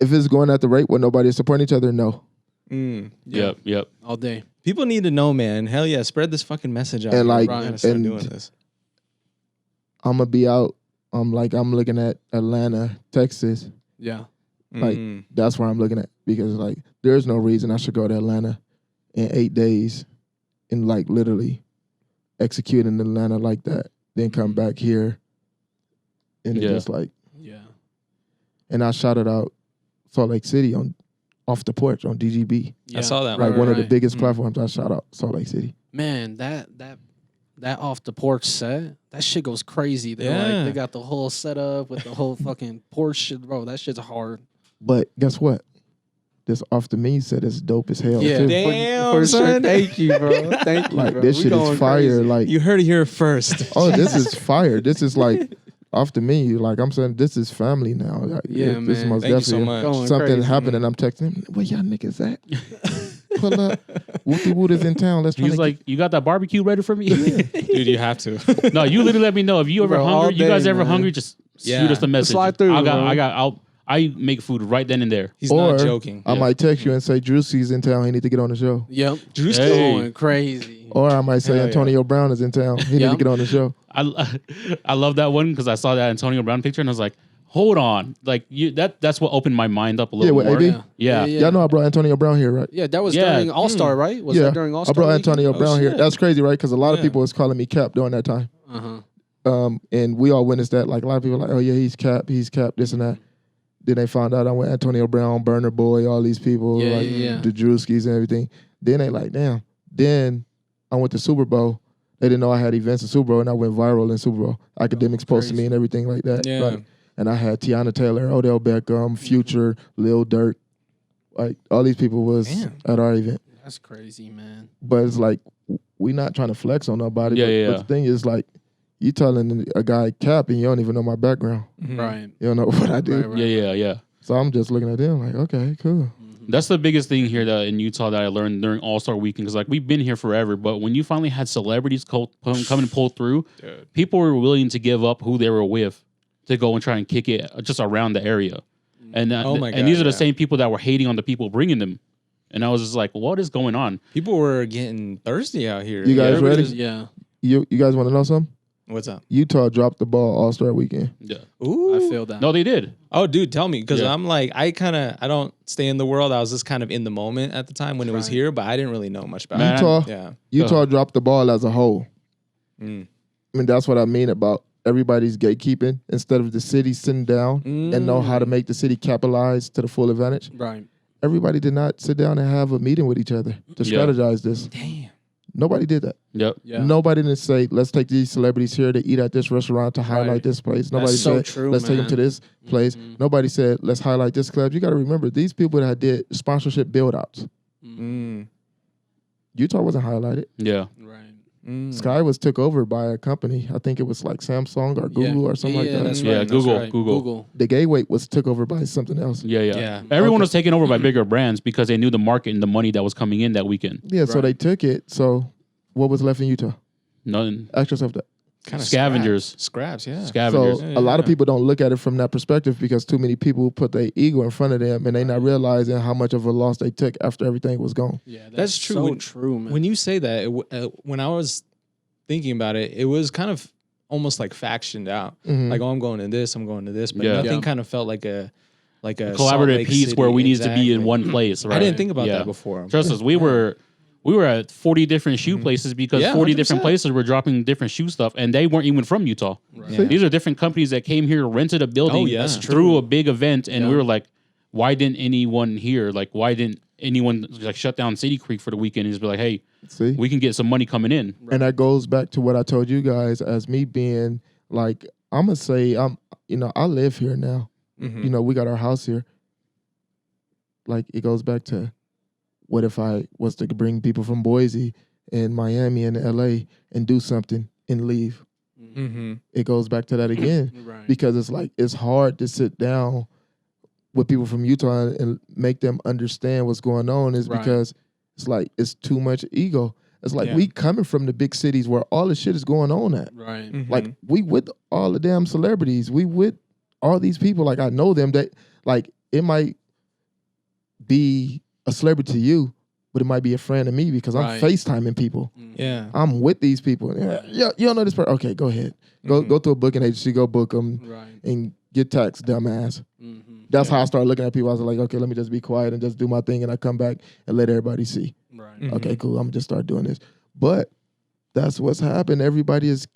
If it's going at the rate where nobody's supporting each other, no. Yep. All day. People need to know, man. Hell yeah, spread this fucking message out. And like, we gotta start and doing this. I'm gonna be out. I'm looking at Atlanta, Texas. Yeah. Like Mm. that's where I'm looking at because like there's no reason I should go to Atlanta in 8 days and like literally execute in Atlanta like that, then come back here and it Yeah. just like. Yeah. And I shouted out Salt Lake City off the porch on DGB. Yeah. I saw that. Like Right, one of the right. biggest Mm. platforms. I shout out Salt Lake City. Man, that off the porch set, that shit goes crazy. They're Yeah. like, they got the whole setup with the whole fucking porch shit, bro. That shit's hard. But guess what? This off the menu set is dope as hell Yeah. too. Damn, For sure. son. Thank you, bro. Thank you, Like bro. this We shit is going fire. crazy. Like You heard it here first. oh, this is fire. This is like off the menu. Like I'm saying, this is family now. Like, Yeah, this is man. most Thank you so definitely much. Going something crazy. happened, and I'm texting him. Where y'all niggas at? Pull up. Wooty Woot is in town. Let's try He's to like, you got that barbecue ready for me? Dude, you have to. No, you literally let me know if you ever Bro, all hungry. You guys day, ever man. hungry? Just Yeah. shoot us a message. slide through, I make food right then and there. He's or not joking. I might text you and say Drewski's in town. He need to get on the show. Yep. Drew's Hey. Going crazy. Or I might say Hell yeah. Antonio Brown is in town. He need Yeah. to get on the show. I love that one because I saw that Antonio Brown picture and I was like, hold on, like that's what opened my mind up a little with more. AB? Yeah. Y'all know I brought Antonio Brown here, right? Yeah, that was Yeah. during All Star, right? Was yeah, that during All I Star? brought Antonio Brown here. shit. That's crazy, right? Because a lot of Yeah. people was calling me Cap during that time. Uh huh. and we all witnessed that. Like a lot of people are like, oh yeah, he's capped, this and that. Then they found out I went Antonio Brown, Burner Boy, all these people, the Drewskis and everything. Then they like, damn. Then I went to Super Bowl. They didn't know I had events in Super Bowl, and I went viral in Super Bowl. Academics posted me and everything like that. Yeah. Like, and I had Tiana Taylor, Odell Beckham, Future, Lil Durk. Like, all these people was at our event. That's crazy, man. But it's like, we not trying to flex on nobody. But the thing is, like, you telling a guy cap and you don't even know my background. Right. You don't know what I do. Right. Yeah. So I'm just looking at them like, okay, cool. That's the biggest thing here in Utah that I learned during All-Star Weekend. Because, like, we've been here forever, but when you finally had celebrities come and pull through, people were willing to give up who they were with to go and try and kick it just around the area. And and these are the same people that were hating on the people bringing them. And I was just like, what is going on? People were getting thirsty out here. You guys ready? Yeah. You guys want to know something? What's up? Utah dropped the ball All-Star Weekend. Yeah. Ooh. I feel that. No, they did. Oh, dude, tell me. Because I'm like, I don't stay in the world. I was just kind of in the moment at the time when it was here, but I didn't really know much about it. Utah dropped the ball as a whole. I mean, that's what I mean about everybody's gatekeeping. Instead of the city sitting down and know how to make the city capitalize to the full advantage. Right. Everybody did not sit down and have a meeting with each other to strategize this. Damn. Nobody did that. Yep. Yeah. Nobody didn't say, let's take these celebrities here to eat at this restaurant to highlight this place. Nobody said, let's take them to this place. Nobody said, let's highlight this club. You got to remember, these people that did sponsorship build-outs. Utah wasn't highlighted. Yeah. Right. Sky was took over by a company. I think it was like Samsung or Google or something like that. That's right. Google. The Gateway was took over by something else. Yeah. Everyone was taken over by bigger brands because they knew the market and the money that was coming in that weekend. Yeah, so they took it. So what was left in Utah? Nothing. Ask yourself that. Kind of Scavengers. Scraps, yeah. Scavengers. So a lot of people don't look at it from that perspective because too many people put their ego in front of them and they not realizing how much of a loss they took after everything was gone. Yeah, that's true. So true, man. When you say that, when I was thinking about it, it was kind of almost like factioned out. Like, oh, I'm going to this, but nothing kind of felt like a collaborative piece where we needed to be in one place. Right? I didn't think about that before. Trust us, we were at 40 different shoe places because 40 different places were dropping different shoe stuff, and they weren't even from Utah. Right. Yeah. These are different companies that came here, rented a building, through a big event, and we were like, why didn't anyone here? Like, why didn't anyone like shut down City Creek for the weekend and just be like, hey, we can get some money coming in? And that goes back to what I told you guys as me being like, I'm gonna say I live here now. You know, we got our house here. Like, it goes back to, what if I was to bring people from Boise and Miami and LA and do something and leave? It goes back to that again. Because it's like, it's hard to sit down with people from Utah and make them understand what's going on is because it's like, it's too much ego. It's like, we coming from the big cities where all the shit is going on at. Right. Like, we with all the damn celebrities. We with all these people. Like, I know them that, like, it might be a celebrity to you, but it might be a friend to me because I'm FaceTiming people. Yeah. I'm with these people. Yeah, you don't know this person. Okay, go ahead. Go to a booking agency, go book them and get taxed, dumbass. That's how I started looking at people. I was like, okay, let me just be quiet and just do my thing, and I come back and let everybody see. Right. Okay, cool. I'm just start doing this. But that's what's happened. Everybody is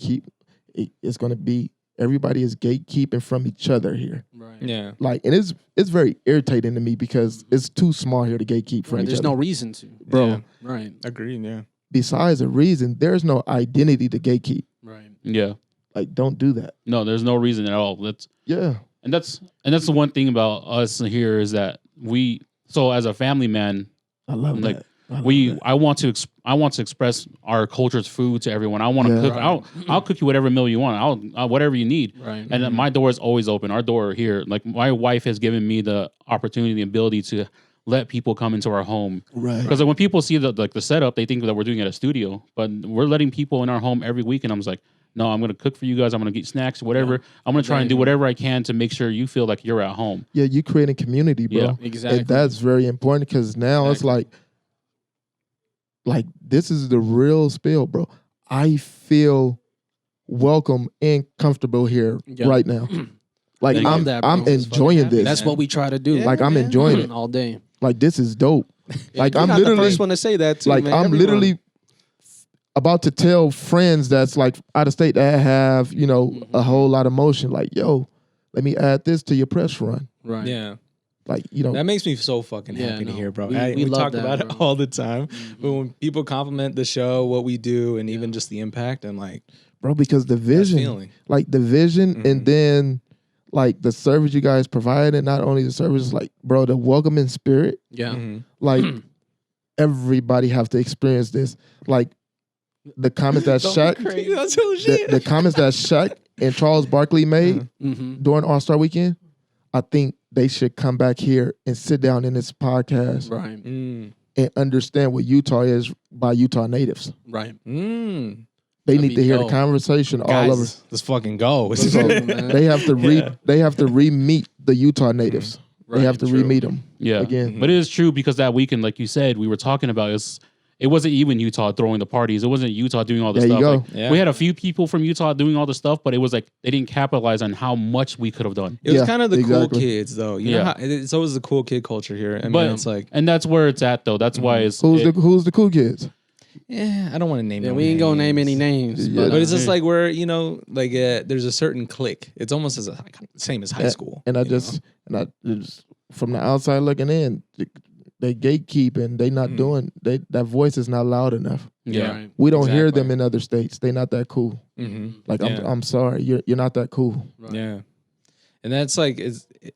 it's going to be, everybody is gatekeeping from each other here. Right. Yeah. Like, and it's very irritating to me because it's too small here to gatekeep from each There's other. no reason to. Bro. Yeah. Right. Agreed, yeah. Besides a reason, there's no identity to gatekeep. Right. Yeah. Like, don't do that. No, there's no reason at all. And that's the one thing about us here is that so as a family man, I love like that. I want to express our culture's food to everyone. I want to cook. Right. I'll cook you whatever meal you want. I'll whatever you need. Right. And my door is always open. Our door here, like, my wife has given me the opportunity, the ability to let people come into our home. Right. Because when people see the setup, they think that we're doing it at a studio, but we're letting people in our home every week. And I'm just like, no, I'm going to cook for you guys. I'm going to get snacks, whatever. Yeah. I'm going to try and do whatever I can to make sure you feel like you're at home. Yeah, you create a community, bro. Yeah, exactly. And that's very important because now it's like this is the real spill, bro. I feel welcome and comfortable here right now. Like, I'm enjoying this. That's what we try to do. Yeah, like, I'm enjoying it all day. Like, this is dope. Like, You're I'm not literally the first one to say that too. Like, man. I'm Everyone. literally about to tell friends that's like out of state that have, you know, a whole lot of motion, like, yo, let me add this to your press run. Right. Yeah. Like, you know, That makes me so fucking happy to hear, bro. We love talk that, about it bro. all the time. But when people compliment the show, what we do, and even just the impact, I'm like, bro, because the vision, feeling. like the vision, and then like the service you guys provide, and not only the service, like, bro, the welcoming spirit, Yeah. like everybody have to experience this. Like the comments that Shaq, the comments that Shaq and Charles Barkley made during All-Star Weekend, I think they should come back here and sit down in this podcast Right. and understand what Utah is by Utah natives. Right. They need to hear the dope. conversation all over. Guys, let's fucking go. So they have to they have to re-meet the Utah natives. They have to re-meet them. Yeah. Again. But it is true because that weekend, like you said, we were talking about it wasn't even Utah throwing the parties. It wasn't Utah doing all the There you stuff. go. Like, Yeah. We had a few people from Utah doing all the stuff, but it was like they didn't capitalize on how much we could have done. It was Yeah, kind of the exactly. cool kids, though. You know how, it's always the cool kid culture here. I mean, But it's like, and that's where it's at though. That's why it's Who's the cool kids? I don't want to name Yeah, no we ain't gonna name names. any names. Yeah. But it's just like we're, you know, like there's a certain clique. It's almost as same as high school. And I you just know? from the outside looking in, they gatekeep and they not doing that voice is not loud enough. yeah. Right. We don't hear Exactly. them in other states. They not that cool. Like Yeah. I'm sorry, you're not that cool. Right. Yeah. And that's like,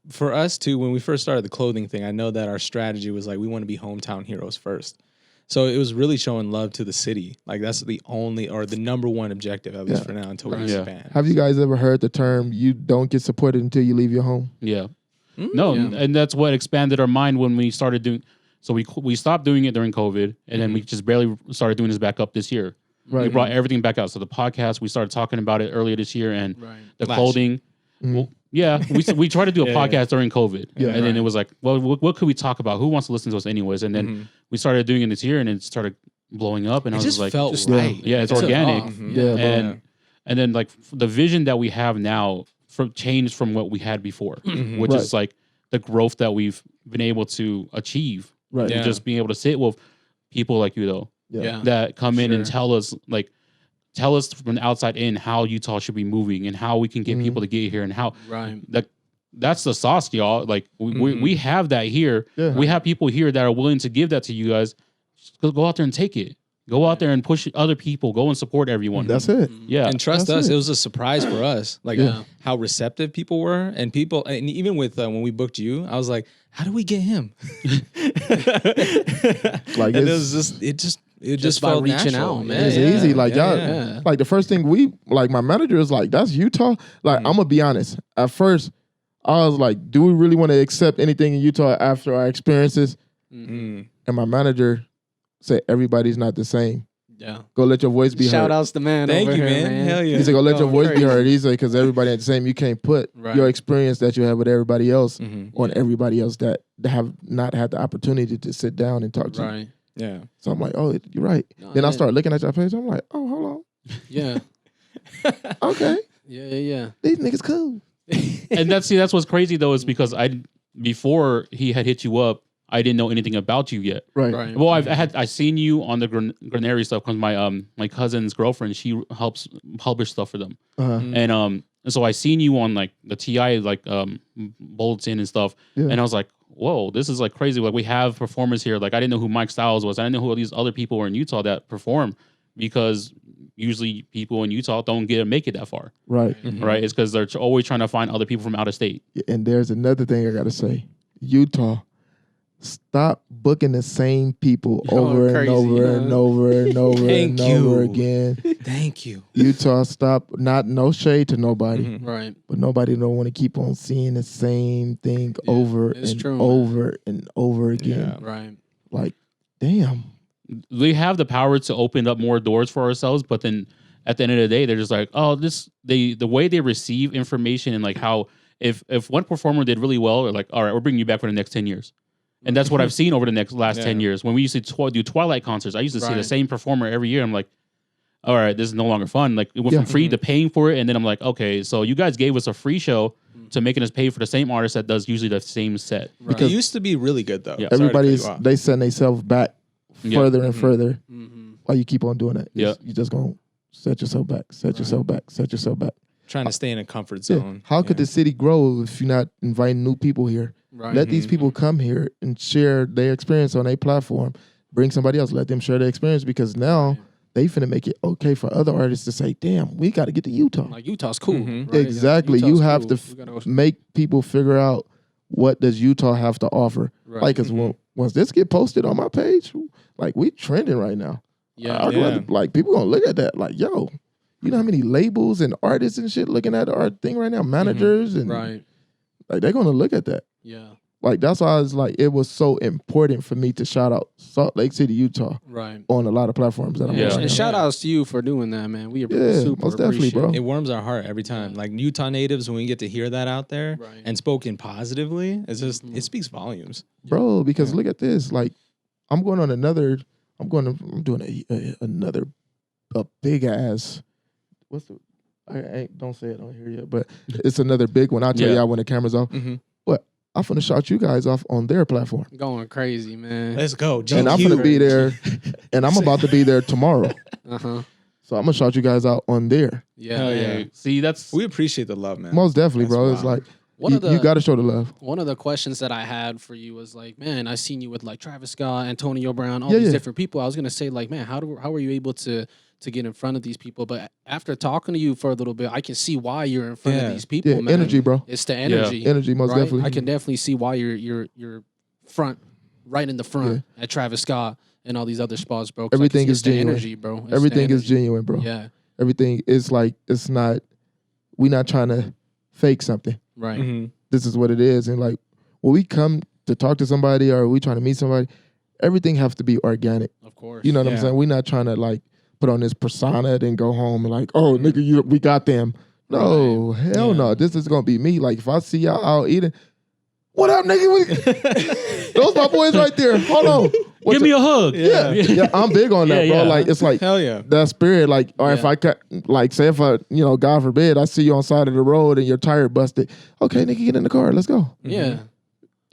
for us too, when we first started the clothing thing, I know that our strategy was like, we want to be hometown heroes first. So it was really showing love to the city. Like that's the only, or the number one objective, at least Yeah. for now, until we Right. Yeah. expand. Have you guys ever heard the term "you don't get supported until you leave your home"? Yeah. No, Yeah. and that's what expanded our mind when we started doing. So we stopped doing it during COVID, and then we just barely started doing this back up this year. We Right. brought everything back out. So the podcast, we started talking about it earlier this year, and Right. the Last clothing. Well, yeah, we tried to do a Yeah, podcast during COVID, Yeah. and then it was like, well, what could we talk about? Who wants to listen to us anyways? And then we started doing it this year, and it started blowing up, and I It was just like, felt just- right. yeah, it's It took organic. off. Yeah, and then like the vision that we have now changed from what we had before, which Right. is like the growth that we've been able to achieve. Right. Yeah. Just being able to sit with people like you though Yeah. that come in and Sure. tell us from the outside in how Utah should be moving and how we can get people to get here and how Right. that's the sauce, y'all. Like we have that here. Yeah. We have people here that are willing to give that to you guys. Just go out there and take it. Go out there and push other people. Go and support everyone. That's it. yeah. And trust That's us, it. it was a surprise for us, like Yeah. how receptive people were, and people, and even with when we booked you, I was like, "How do we get him?" Like and it's, it just by felt reaching natural, out, man. it's Yeah, easy. Like y'all, yeah. like the first thing my manager was like, "That's Utah." Like I'm gonna be honest. At first, I was like, "Do we really want to accept anything in Utah after our experiences?" Mm. And my manager said, "Everybody's not the same. Yeah. Go let your voice be Shout heard." outs to man. Thank over you, here, man. Hell yeah. He said, "Go let your Going voice be crazy. heard." He said, "Because everybody ain't the same. You can't put Right. your experience that you have with everybody else Mhm. on everybody else that have not had the opportunity to sit down and talk to you." Right. Yeah. So I'm like, "Oh, you're right." No, Then I yeah. start looking at your page. I'm like, "Oh, hold Yeah. on. Okay, Yeah. these niggas cool." And that's what's crazy though is because before he had hit you up, I didn't know anything about you yet. Right. Right. Well, I seen you on the Granary stuff because my cousin's girlfriend, she helps publish stuff for them, Uh-huh. and so I seen you on like the TI bulletin and stuff, Yeah. and I was like, whoa, this is like crazy. Like we have performers here. Like I didn't know who Mike Styles was. I didn't know who all these other people were in Utah that perform because usually people in Utah don't make it that far, Right. right? It's because they're always trying to find other people from out of state. And there's another thing I gotta say. Utah, stop booking the same people Y'all over and crazy, over man. and over and over Thank and over you. again. Thank you. Utah, stop. No shade to nobody, Mhm. Right. but nobody don't want to keep on seeing the same thing over it's and true, man. over and over again. Yeah. Right. Like, damn. We have the power to open up more doors for ourselves, but then at the end of the day, they're just like, oh, the way they receive information and like how if one performer did really well, they're like, all right, we're bringing you back for the next 10 years. And that's what I've seen over the last 10 years. When we used to do Twilight concerts, I used to see the Right. same performer every year. I'm like, all right, this is no longer fun. Like it went from free to paying for it. And then I'm like, okay, so you guys gave us a free show to making us pay for the same artist that does usually the same set. It used to be really good though. Yeah. Sorry to cut Everybody's you off. they send themselves back Yeah. further and further. Mm-hmm. like you keep on doing that. Yeah. You just gonna set yourself back, set yourself back, set yourself back. Trying to stay in a comfort Yeah. zone. How could Yeah. the city grow if you're not inviting new people here? Right. Let these people come here and share their experience on a platform. Bring somebody else, let them share their experience, because now they finna make it okay for other artists to say, damn, we got to get to Utah. Like Utah's cool. Mhm. Right? Exactly. Utah's You have cool. to We gotta- make people figure out what does Utah have to offer. Right. Like, because once this get posted on my page, like we trending right now. Yeah. I'd rather, like people gonna look at that like, yo, you know how many labels and artists and shit looking at our thing right now, managers and Right. like they're gonna look at that. Yeah. Like that's why I was like, it was so important for me to shout out Salt Lake City, Utah, Right. on a lot of platforms that I'm Yeah. on. right And now. shout outs to you for doing that, man. We Yeah, super most definitely, appreciate bro. it. It warms our heart every time. Like Utah natives, when we get to hear that out there Right. and spoken positively, it's just Mhm. it speaks volumes. Bro, because Yeah. look at this. Like, I'm doing another a big ass. What's the? I don't say it on here yet, but it's another big one. I'll tell Yeah. y'all when the camera's off. Mm-hmm. I'm finna shout you guys off on their platform, Going crazy, man. Let's go, and I'm GQ. finna be there, and I'm about to be there tomorrow. Uh-huh. So I'm gonna shout you guys out on there. Yeah. Hell yeah. Hey, see, that's We appreciate the love, man. Most definitely, That's bro. It's wild. like One you, of the you got to show the love. one of the questions that I had for you was like, man, I seen you with like Travis Scott, Antonio Brown, all Yeah, these yeah. different people. I was gonna say like, man, how were you able to get in front of these people? But after talking to you for a little bit, I can see why you're in front Yeah. of these people, Yeah, man. energy, bro. It's the energy. Energy, most right? definitely. I can definitely see why you're front, right in the front at Travis Scott and all these other spots, bro. 'Cause I can Everything see is it's the genuine. energy, bro. It's the Everything is energy. genuine, bro. Yeah. Everything is like it's not. We're not trying to fake something. Right. Mm-hmm. This is what it is, and like when we come to talk to somebody or we trying to meet somebody, everything has to be organic. Of course. You know what I'm Yeah. saying? We're not trying to like put on this persona then go home and like, oh nigga, we got them. No, hell Yeah. no. This is gonna be me. Like if I see y'all out eating, what up, nigga? Those my boys right there. Hold on. give me a hug. Yeah, I'm big on that, Yeah, bro. yeah. Like it's like Hell yeah. that spirit, like, or if Yeah. I cut, like, say if I, God forbid, I see you on side of the road and your tire busted. Okay, nigga, get in the car. Let's go. Yeah.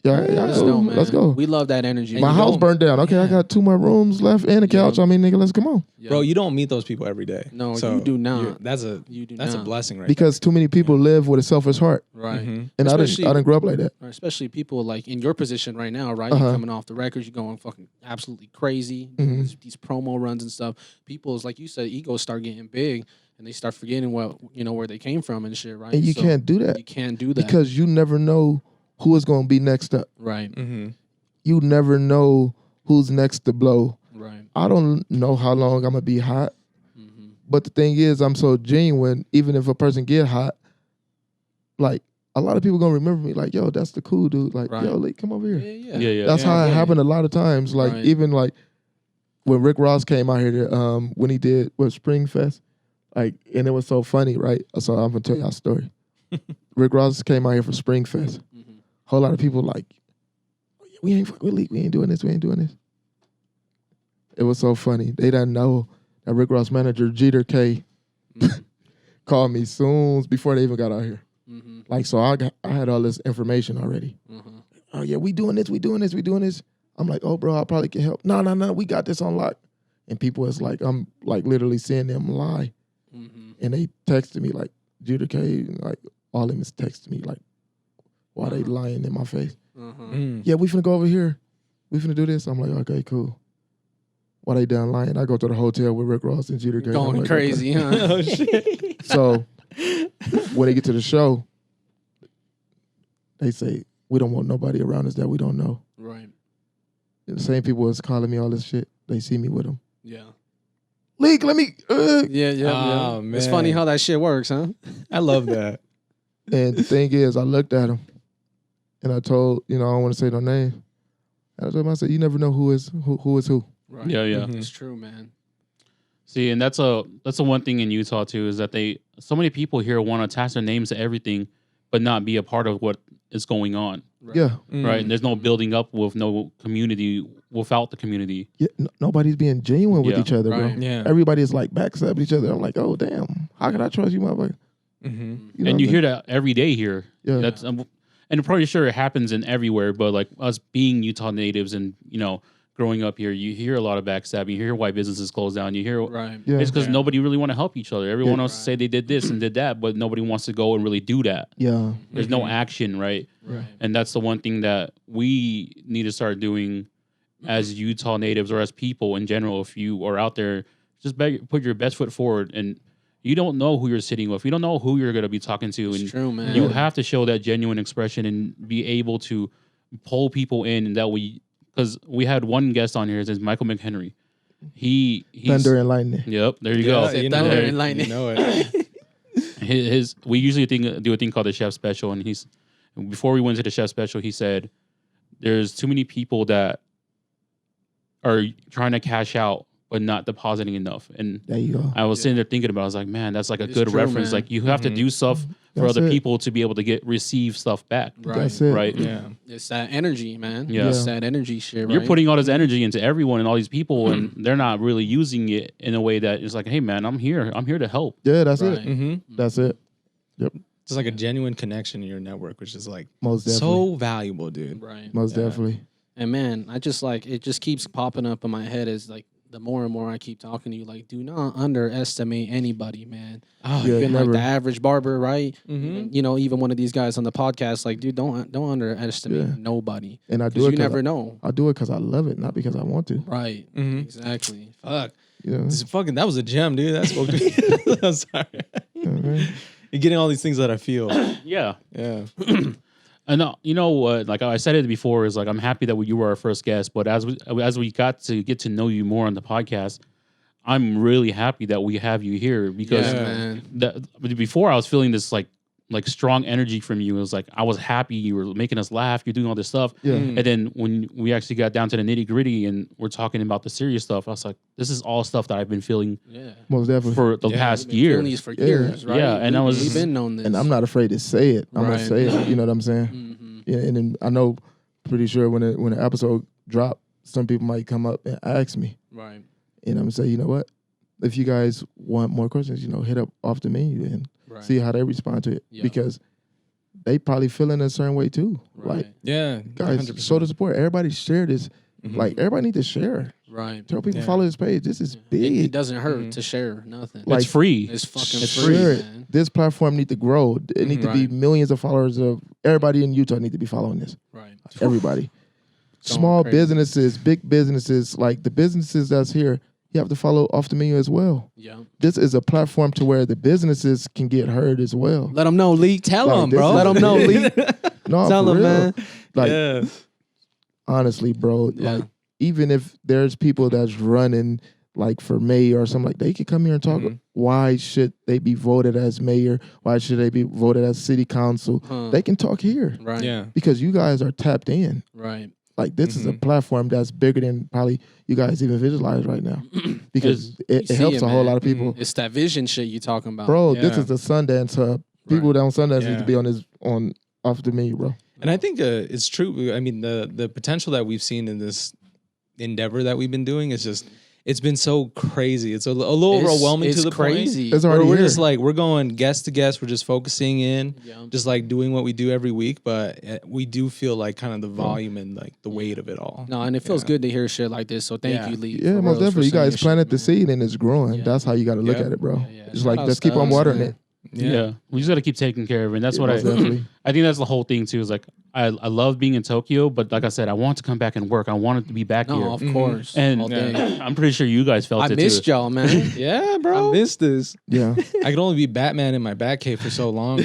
Yeah, Let's cool. go, man. Let's go. We love that energy. My you house don't- burned down. Okay, I Yeah. got 2 more rooms left and a couch. Yeah. I mean, nigga, let's come on. Yeah. Bro, you don't meet those people every day. No, So you do not. That's a You do that's not. a blessing, right? Because too many people live with a selfish heart, Right. Mhm. and I Especially- didn't grow up like that. Or especially people like in your position right now, right? Uh-huh. You're coming off the records, you're going fucking absolutely crazy. Mhm. These promo runs and stuff. People's like you said, egos start getting big, and they start forgetting where they came from and shit, right? And you So can't do that You can't do that because you never know who is going to be next up. right, Mm-hmm. You never know who's next to blow. right. I don't know how long I'm gonna be hot. Mm-hmm. But the thing is, I'm so genuine. Even if a person get hot, like a lot of people gonna remember me. Like, yo, that's the cool dude. Like, Right. yo, Leek, come over here. Yeah. Yeah, yeah. That's Yeah, how it really. happened a lot of times. Like, Right. even like when Rick Ross came out here, when he did Spring Fest, like, and it was so funny, right? So I'm gonna tell y'all a story. Rick Ross came out here for Spring Fest. Mm-hmm. Whole lot of people like, we ain't fuck with Leek. We ain't doing this. We ain't doing this. It was so funny. They didn't know that Rick Ross manager Jeter K called me soon before they even got out here. Mm-hmm. Like, so I had all this information already. Mm-hmm. Oh yeah, we doing this. I'm like, oh bro, I probably can help. No, we got this on lock. And people is like, I'm like literally seeing them lie. Mm-hmm. And they texted me like, Jeter K, like all of them is texting me like, why they lying in my face? Mm-hmm. Yeah, we finna go over here. We finna do this. I'm like, okay, cool. Why they done lying? I go to the hotel with Rick Ross and Jeter K. I'm Going like, crazy, huh? Oh shit. So when they get to the show, they say, we don't want nobody around us that we don't know. Right. And the same people was calling me all this shit. They see me with them. Yeah. Leek, let me. Yeah. Oh, It's man. funny how that shit works, huh? I love that. And the thing is, I looked at him and I told, I don't want to say no name. And I told him, I said, you never know who is who. Right. Yeah, yeah. Mhm. It's true, man. See, and that's a one thing in Utah too, is that so many people here want to attach their names to everything, but not be a part of what is going on. Right. Yeah. Right? And there's no building up with no community without the community. Yeah, nobody's being genuine with Yeah. each other, Right. bro. Yeah. Everybody's like backstabbing each other. I'm like, oh damn, how can I trust you, motherfucker? Mm-hmm. You know And you what hear that every day here. Yeah. That's and I'm pretty sure it happens in everywhere, but like us being Utah natives and growing up here, you hear a lot of backstabbing. You hear why businesses close down. You hear Right. Yeah. it's because nobody really want to help each other. Everyone Yeah. else say they did this and did that, but nobody wants to go and really do that. Yeah. There's no action, right? Right. And that's the one thing that we need to start doing as Utah natives or as people in general. If you are out there, just put your best foot forward. And you don't know who you're sitting with. You don't know who you're going to be talking to. It's and true, man. you have to show that genuine expression and be able to pull people in. And that because we had one guest on here, his name's Michael McHenry. He's Thunder and lightning. Yep, there you go. you know There- it. Lightning. You know it. we usually do a thing called the chef special, and before we went to the chef special, he said there's too many people that are trying to cash out but not depositing enough. And There you go. I was sitting there thinking about it. I was like, man, that's like a It's good true, reference. man. Like you have to do stuff for That's other it. people to be able to receive stuff back. Right. That's it. Right. Yeah. It's that energy, man. Yeah. It's that energy shit, right? You're putting all this energy into everyone and all these people, and they're not really using it in a way that is like, hey, man, I'm here. I'm here to help. Yeah, that's Right. it. Mm-hmm. That's it. It's like a genuine connection in your network, which is like Most definitely. so valuable, dude. Right. Most definitely. And man, I just like it just keeps popping up in my head as like the more and more I keep talking to you, like do not underestimate anybody, man. Oh, Yeah. Even like never. the average barber, right? Mm-hmm. You know, even one of these guys on the podcast, like, dude, don't underestimate Yeah. nobody. And I do Because it. you 'cause never know. I do it because I love it, not because I want to. Right. Mm-hmm. Exactly. Fuck. You know? This is fucking. That was a gem, dude. That spoke to me. I'm sorry. Okay. You're getting all these things that I feel. Yeah. Yeah. And you know what? Like I said it before, is like I'm happy that you were our first guest. But as we got to get to know you more on the podcast, I'm really happy that we have you here because Yeah, Yeah. man. before I was feeling this like strong energy from you. It was like I was happy you were making us laugh. You're doing all this stuff. Yeah. Mm. And then when we actually got down to the nitty gritty and we're talking about the serious stuff, I was like, this is all stuff that I've been feeling Yeah. Most definitely. for the Yeah. past We've been year. feeling these for Yeah. years, right? Yeah, and I was- we've been known this. And I'm not afraid to say it. I'm Right. gonna say it. You know what I'm saying? Mhm. Yeah. And then I know, pretty sure when the episode dropped, some people might come up and ask me, Right. and I'm gonna say, you know what? If you guys want more questions, hit up off the menu and Right. see how they respond to it Yeah. because they probably feeling a certain way too. Right. Like Yeah. guys, 100%. show the support. Everybody share this. Mhm. Like everybody need to share. Right. Tell people Yeah. follow this page. This is It, big. it doesn't hurt Mhm. to share nothing. Like- It's free. It's fucking It's free, free. man. This platform need to grow. It need to be Right. millions of followers of everybody in Utah need to be following this. Right. Everybody. Going Small crazy. businesses, big businesses, like the businesses that's here, you have to follow off the menu as well. Yeah. This is a platform to where the businesses can get heard as well. Let them know, Leek. Tell Like, them, this bro. is- Let them know, Leek. No, Tell for them, real. man. Like yeah. honestly, bro, Yeah. like even if there's people that's running like for mayor or something, like they could come here and talk. Mhm. Why should they be voted as mayor? Why should they be voted as city council? Huh. They can talk here Right. Yeah. because you guys are tapped in. Right. Like this is a Mhm. platform that's bigger than probably you guys even visualize right now because You it see helps it, a whole man. lot of people. It's that vision shit you talking about. Bro, this Yeah. is the Sundance hub. People Right. down Sundance need Yeah. to be on off the menu, bro. And I think it's true. I mean, the potential that we've seen in this endeavor that we've been doing is just, it's been so crazy. It's a little overwhelming It's to the crazy. It's point already where we're here. just like, we're going guest to guest. We're just focusing in, Yeah. just like doing what we do every week. But we do feel like kind of the volume and like the weight of it all. No, and it feels Yeah. good to hear shit like this. So thank Yeah. you, Lee. Yeah, for most reals, for definitely. You saying guys your planted shit, the man. seed and it's growing. Yeah. That's how you got to look Yep. at it, bro. Yeah, yeah. Just Shout like out let's keep on Stubbs, watering man. it. Yeah. We just got to keep taking care of it. And that's what Most definitely. I think that's the whole thing too. Is like I love being in Tokyo, but like I said, I want to come back and work. I wanted to be back No, here. of Mhm. course. And All day. I'm pretty sure you guys felt I it missed too. y'all, man. Yeah, bro. I missed this. Yeah. I could only be Batman in my Batcave for so long.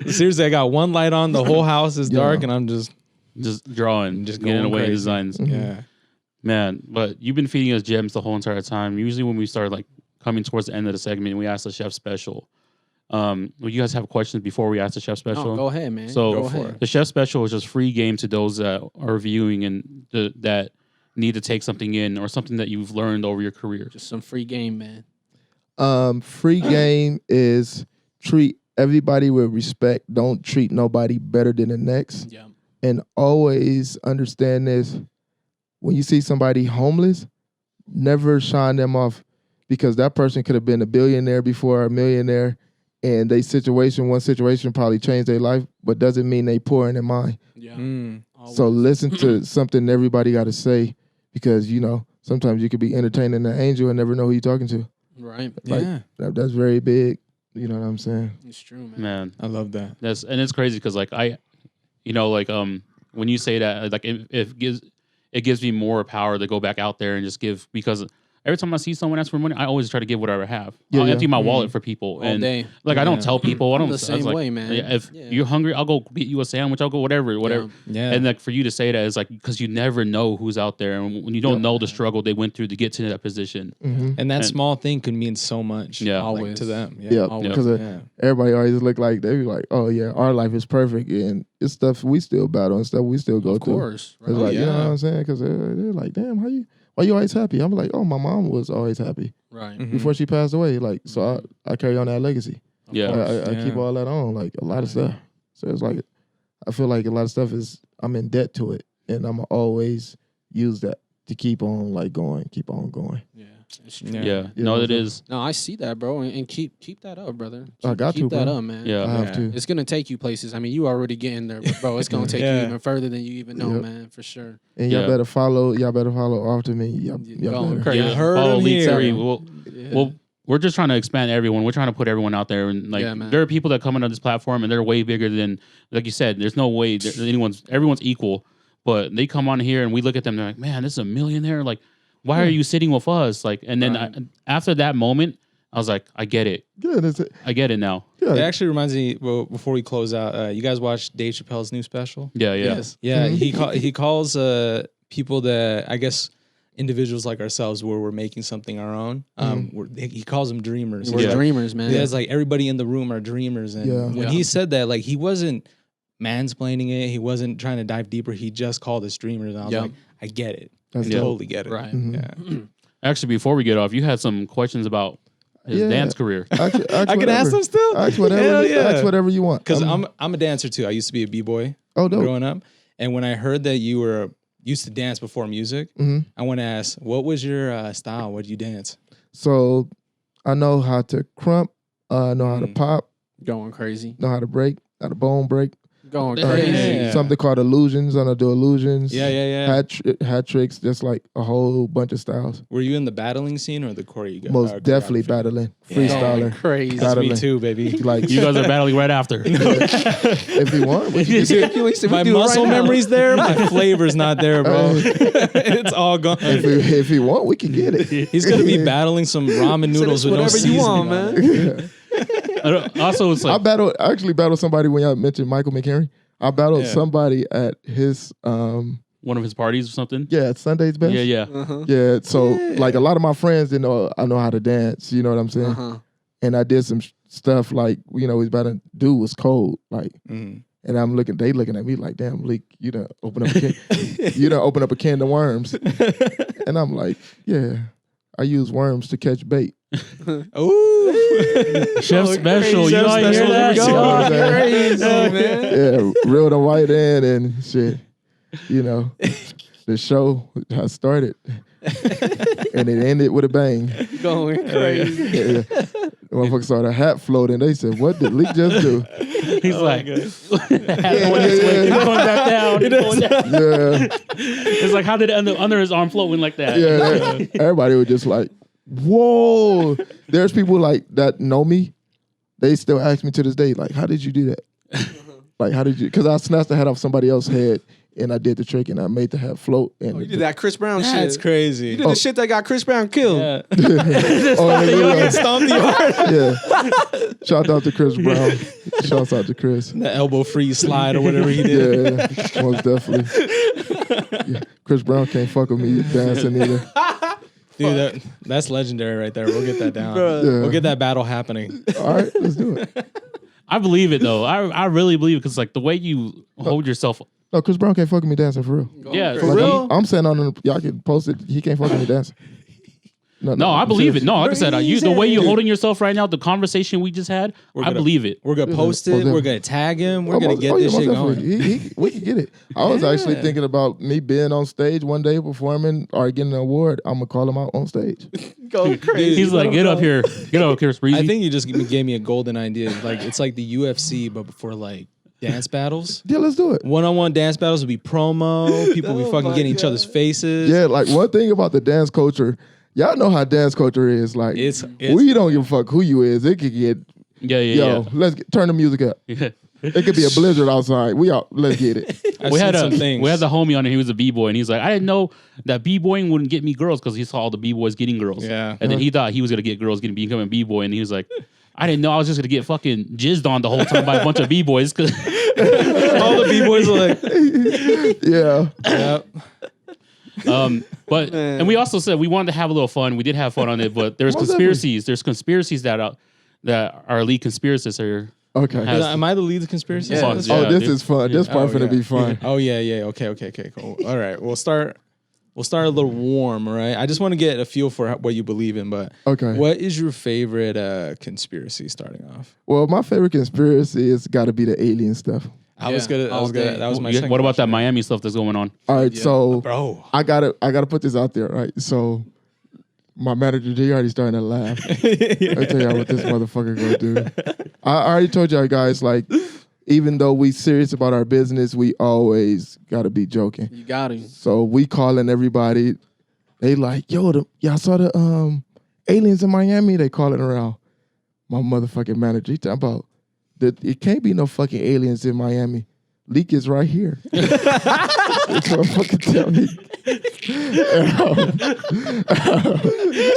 Seriously, I got one light on. The whole house is Yeah. dark, and I'm just Just drawing, Just just getting going away crazy. designs. yeah. Man, but you've been feeding us gems the whole entire time. Usually when we start like coming towards the end of the segment, we ask the chef special. Well, you guys have questions before we ask the chef special? No, go ahead, man. So go Go for ahead. it. the chef special is just free game to those that are viewing and that need to take something in or something that you've learned over your career. Just some free game, man. Free game is treat everybody with respect. Don't treat nobody better than the next. Yeah. And always understand this. When you see somebody homeless, never shine them off because that person could have been a billionaire before, a millionaire, and one situation probably changed their life, but doesn't mean they poor in their mind. Yeah. Mm. So listen to something everybody got to say, because sometimes you could be entertaining an angel and never know who you're talking to. Right. Yeah. That's very big. You know what I'm saying? It's true, man. Man, I love that. and it's crazy because like when you say that, like it gives me more power to go back out there and just give, because every time I see someone ask for money, I always try to give whatever I have. I'll empty my wallet for people. All day. Like I don't tell people. I don't. the same way, man. If you're hungry, I'll go get you a sandwich. I'll go whatever. Yeah. And like for you to say that is like, because you never know who's out there, and when you don't know the struggle they went through to get to that position. Mm-hmm. And that small thing could mean so much. Yeah. like, Always. to them. Yeah, always. because Yeah. everybody always look like they be like, oh yeah, our life is perfect, and it's stuff we still battle and stuff we still go Of through. course. It's like, you know yeah. what I'm saying? Because they're like, damn, why you always happy? I'm like, oh, my mom was always happy Right. Mhm. before she passed away. Like, so I carry on that legacy. Yeah. I keep all that on, like a lot of stuff. So it's like, I feel like a lot of stuff I'm in debt to it, and I'm always use that to keep on going. Yeah. It's true. Yeah. You No, know, it is. No, I see that, bro, and keep that up, brother. I got keep to, that bro. up, man. Yeah. I have Yeah. to. It's gonna take you places. I mean, you already getting there, but bro, it's gonna take Yeah. you even further than you even know, Yep. man, for sure. And Yeah. y'all better follow after me. Y'all Going better. crazy. Yeah, heard Follow him Leek3. here. Well, we're just trying to expand everyone. We're trying to put everyone out there, and like Yeah, man. there are people that come into this platform and they're way bigger than, like you said. There's no way everyone's equal, but they come on here and we look at them. They're like, man, this is a millionaire. Like, why are you sitting with us? Like, and then Right. after that moment, I was like, I get it. Yeah, that's it. I get it now. It Yeah, actually reminds me. Well, before we close out, you guys watched Dave Chappelle's new special? Yeah. Yes. Yeah, he calls people that, I guess, individuals like ourselves where we're making something our own. He calls them dreamers. We're Yeah. dreamers, man. Yeah, it's like everybody in the room are dreamers. And Yeah. when Yeah. he said that, like he wasn't mansplaining it. He wasn't trying to dive deeper. He just called us dreamers. And I was Yeah. like, I get it. That's I dope. totally get it. Right. Mhm. Yeah. Actually, before we get off, you had some questions about his Yeah. dance career. Ask I can whatever. ask them still. Ask whatever. Hell yeah. Ask whatever you want. Because I'm a dancer too. I used to be a b-boy oh dope. growing up. And when I heard that you were used to dance before music, hmm I want to ask, what was your style? What did you dance? So I know how to crump. I know how to pop. Going crazy. Know how to break. How to bone break. Going Yeah. crazy. Yeah. Something called illusions. I know how to do illusions. Yeah. Hat tricks. Just like a whole bunch of styles. Were you in the battling scene or the choreo? Most definitely choreography? battling. Yeah. Going Freestyler. crazy. That's me battling. too, baby. Like You guys are battling right after. if you want, we can do My muscle memory's there, my flavor's not there, bro. It's all gone. if you want, we can get it. He's gonna be battling some ramen noodles with no whatever seasoning you want, on man. it. Also, it's like I actually battled somebody when y'all mentioned Michael McHenry. I battled Yeah. somebody at his one of his parties or something. at Sunday's Best. Yeah. Uh-huh. Yeah, so like a lot of my friends didn't know I know how to dance, you know what I'm saying? Uh-huh. And I did some stuff like, he's about to do was cold, like, Mm. and they looking at me like, damn, Leek, you done open up a can of worms. And I'm like, yeah, I use worms to catch bait. Ooh. Chef special. You Chef know, hear special. that? Here we go. Going crazy, man. Yeah, reeled them right in and shit. The show I started and it ended with a bang. Going crazy. Yeah. The motherfucker saw the hat floating. They said, what did Leek just do? He's like, Yeah. he's going back down. He's going down. Yeah. It's like, how did it under his arm float like that? Yeah. Everybody was just like, whoa. There's people like that know me. They still ask me to this day, like, how did you do that? Like, how did you? Because I snatched the hat off somebody else's head and I did the trick and I made the hat float. And You did that Chris Brown shit. That's crazy. You did the shit that got Chris Brown killed. Yeah. Oh, and then, Stomped you hard. yeah. Shout out to Chris Brown. Shouts out to Chris. The elbow freeze slide or whatever he did. Yeah, most definitely. Yeah. Chris Brown can't fuck with me dancing either. Dude, that's legendary right there. We'll get that down. Bruh. Yeah. We'll get that battle happening. All right, let's do it. I believe it though. I really believe it because like the way you hold yourself. No, Chris Brown can't fuck with me dancing for real. Yeah, For Like, real? I'm saying y'all can post it. He can't fuck with me dancing. No, I I'm believe it. serious. No, like I said, Bro, the way you're dude. holding yourself right now, the conversation we just had, I gonna- believe it. We're gonna post it. We're gonna tag him. We're gonna get this most shit definitely. going. We can get it. I was actually Yeah. thinking about me being on stage one day performing or getting an award. I'm gonna call him out on stage. Go crazy. He's like, get up here, get up here, Spreezy. I think you just gave me a golden idea. Like it's like the UFC, but for like Dance battles. Yeah, let's do it. One-on-one dance battles would be promo. People be fucking getting each other's faces. Yeah, like one thing about the dance culture, y'all know how dance culture is. Like, It's we don't give a fuck who you is. It could get, Yeah. turn the music up. Yeah. It could be a blizzard outside. Let's get it. We had the homie on, and he was a b-boy, and he's like, I didn't know that b-boying wouldn't get me girls because he saw all the b-boys getting girls. Yeah. And then he thought he was gonna get girls becoming b-boy, and he was like, I didn't know I was just gonna get fucking jizzed on the whole time by a bunch of b-boys because all the b-boys are like, Yeah. But and we also said we wanted to have a little fun. We did have fun on it, but there's Most conspiracies. There's conspiracies that our lead conspiracists are. Okay. Am I the lead conspiracy? Yeah. Oh, this is fun. This part finna be fun. Oh yeah. Okay, cool. All right, we'll start a little warm, all right? I just want to get a feel for what you believe in, but Okay. what is your favorite conspiracy starting off? Well, my favorite conspiracy has got to be the alien stuff. I was good. That was my second What about that question. Miami stuff that's going on? All right, so Bro. I gotta put this out there, right? So my manager, he already starting to laugh. I tell y'all what this motherfucker gonna do. I already told y'all guys, like, even though we serious about our business, we always gotta be joking. You got him. So we calling everybody. They like, yo, y'all saw the aliens in Miami? They calling around. My motherfucking manager, he talking about it can't be no fucking aliens in Miami. Leek is right here. That's what fucking tell me. You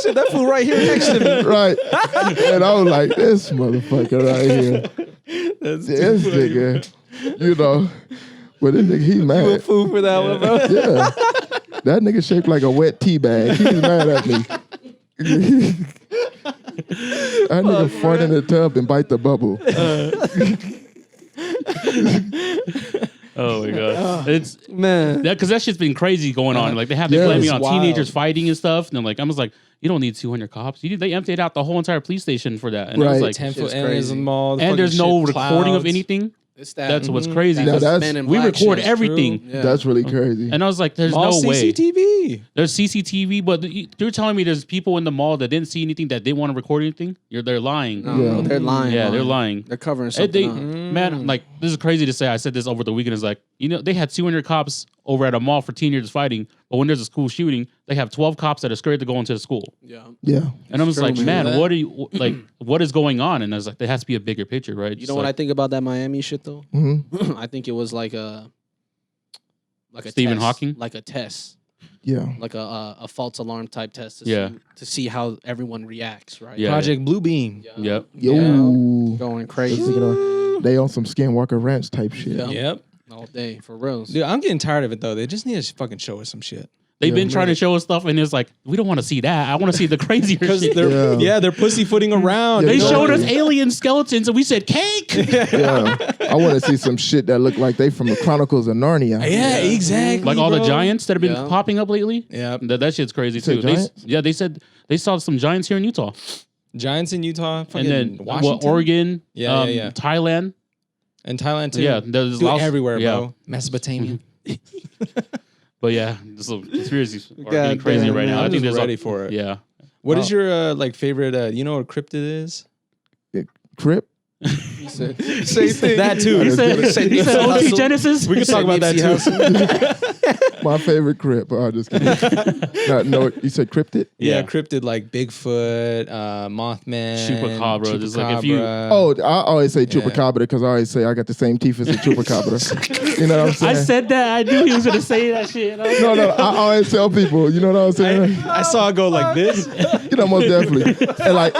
said that fool right here next to me. Right. And I was like, this motherfucker right here. This nigga. You know. But this nigga, he's mad. You a fool for that one, bro. Yeah. That nigga shaped like a wet tea bag. He's mad at me. That nigga fart in the tub and bite the bubble. Oh my god, it's Man. because that shit's been crazy going on. Like they blame me on wild. teenagers fighting and stuff. And I'm like, you don't need 200 cops. They emptied out the whole entire police station for that. And I was Right. like, 10-foot Shit's aliens crazy. in the mall. and there's no recording of clouds. anything. It's that. That's what's crazy. Now 'cause that's- Men in we Black record shit. everything. Yeah. That's really crazy. And I was like, there's Mall no way. CCTV. There's CCTV, but you're telling me there's people in the mall that didn't see anything, that didn't want to record anything? They're lying. No, Yeah. they're lying. Yeah, they're man. lying. They're covering And something up. Man, like, this is crazy to say. I said this over the weekend. It's like, they had 200 cops over at a mall for teenagers fighting, but when there's a school shooting, they have 12 cops that are scared to go into the school. Yeah. Yeah. And I'm just like, true, man, man. what is going on? And I was like, there has to be a bigger picture, right? You know what I think about that Miami shit though? Mm-hmm. I think it was like a Stephen test, Hawking? like a test, Yeah. like a false alarm type test Yeah. to see how everyone reacts, right? Yeah. Project Bluebeam. Yeah. Yep. Yo. Going Just crazy thinking of- They on some Skinwalker Ranch type shit. Yeah. Yep. all day for reals. Dude, I'm getting tired of it though. They just need to fucking show us some shit. They've been Yeah. trying to show us stuff, and it's like, we don't want to see that. I want to see the crazier Because shit. they're pussyfooting around. Yeah, They no. showed us alien skeletons, and we said cake. Yeah. I want to see some shit that look like they from the Chronicles of Narnia. Yeah, exactly. Like all the bro. giants that have been Yeah. popping up lately. Yeah, That shit's crazy said too. giants? They said they saw some giants here in Utah, giants in Utah, and fucking then Washington, Oregon, Yeah. Thailand. and Thailand too. Yeah, there's Dude, lots- everywhere, yeah. bro. Mesopotamia. But yeah, this conspiracies are God getting crazy damn, right man. now. I I'm think just there's ready for it. Yeah. What is your like favorite? You know what a cryptid is? Crip. He said, same thing. That too. He said Nipsey OT Hussle. Genesis. We can talk about that too. My favorite crip. Oh, just kidding. No, you said cryptid? Yeah, Yeah. cryptid like Bigfoot, Mothman, Chupacabra. Just like if you- Oh, I always say chupacabra because I always say I got the same teeth as a chupacabra. You know what I'm saying? I said that. I knew he was gonna say that shit. No, I always tell people. You know what I'm saying? I saw it go like this. You know, most definitely. And like,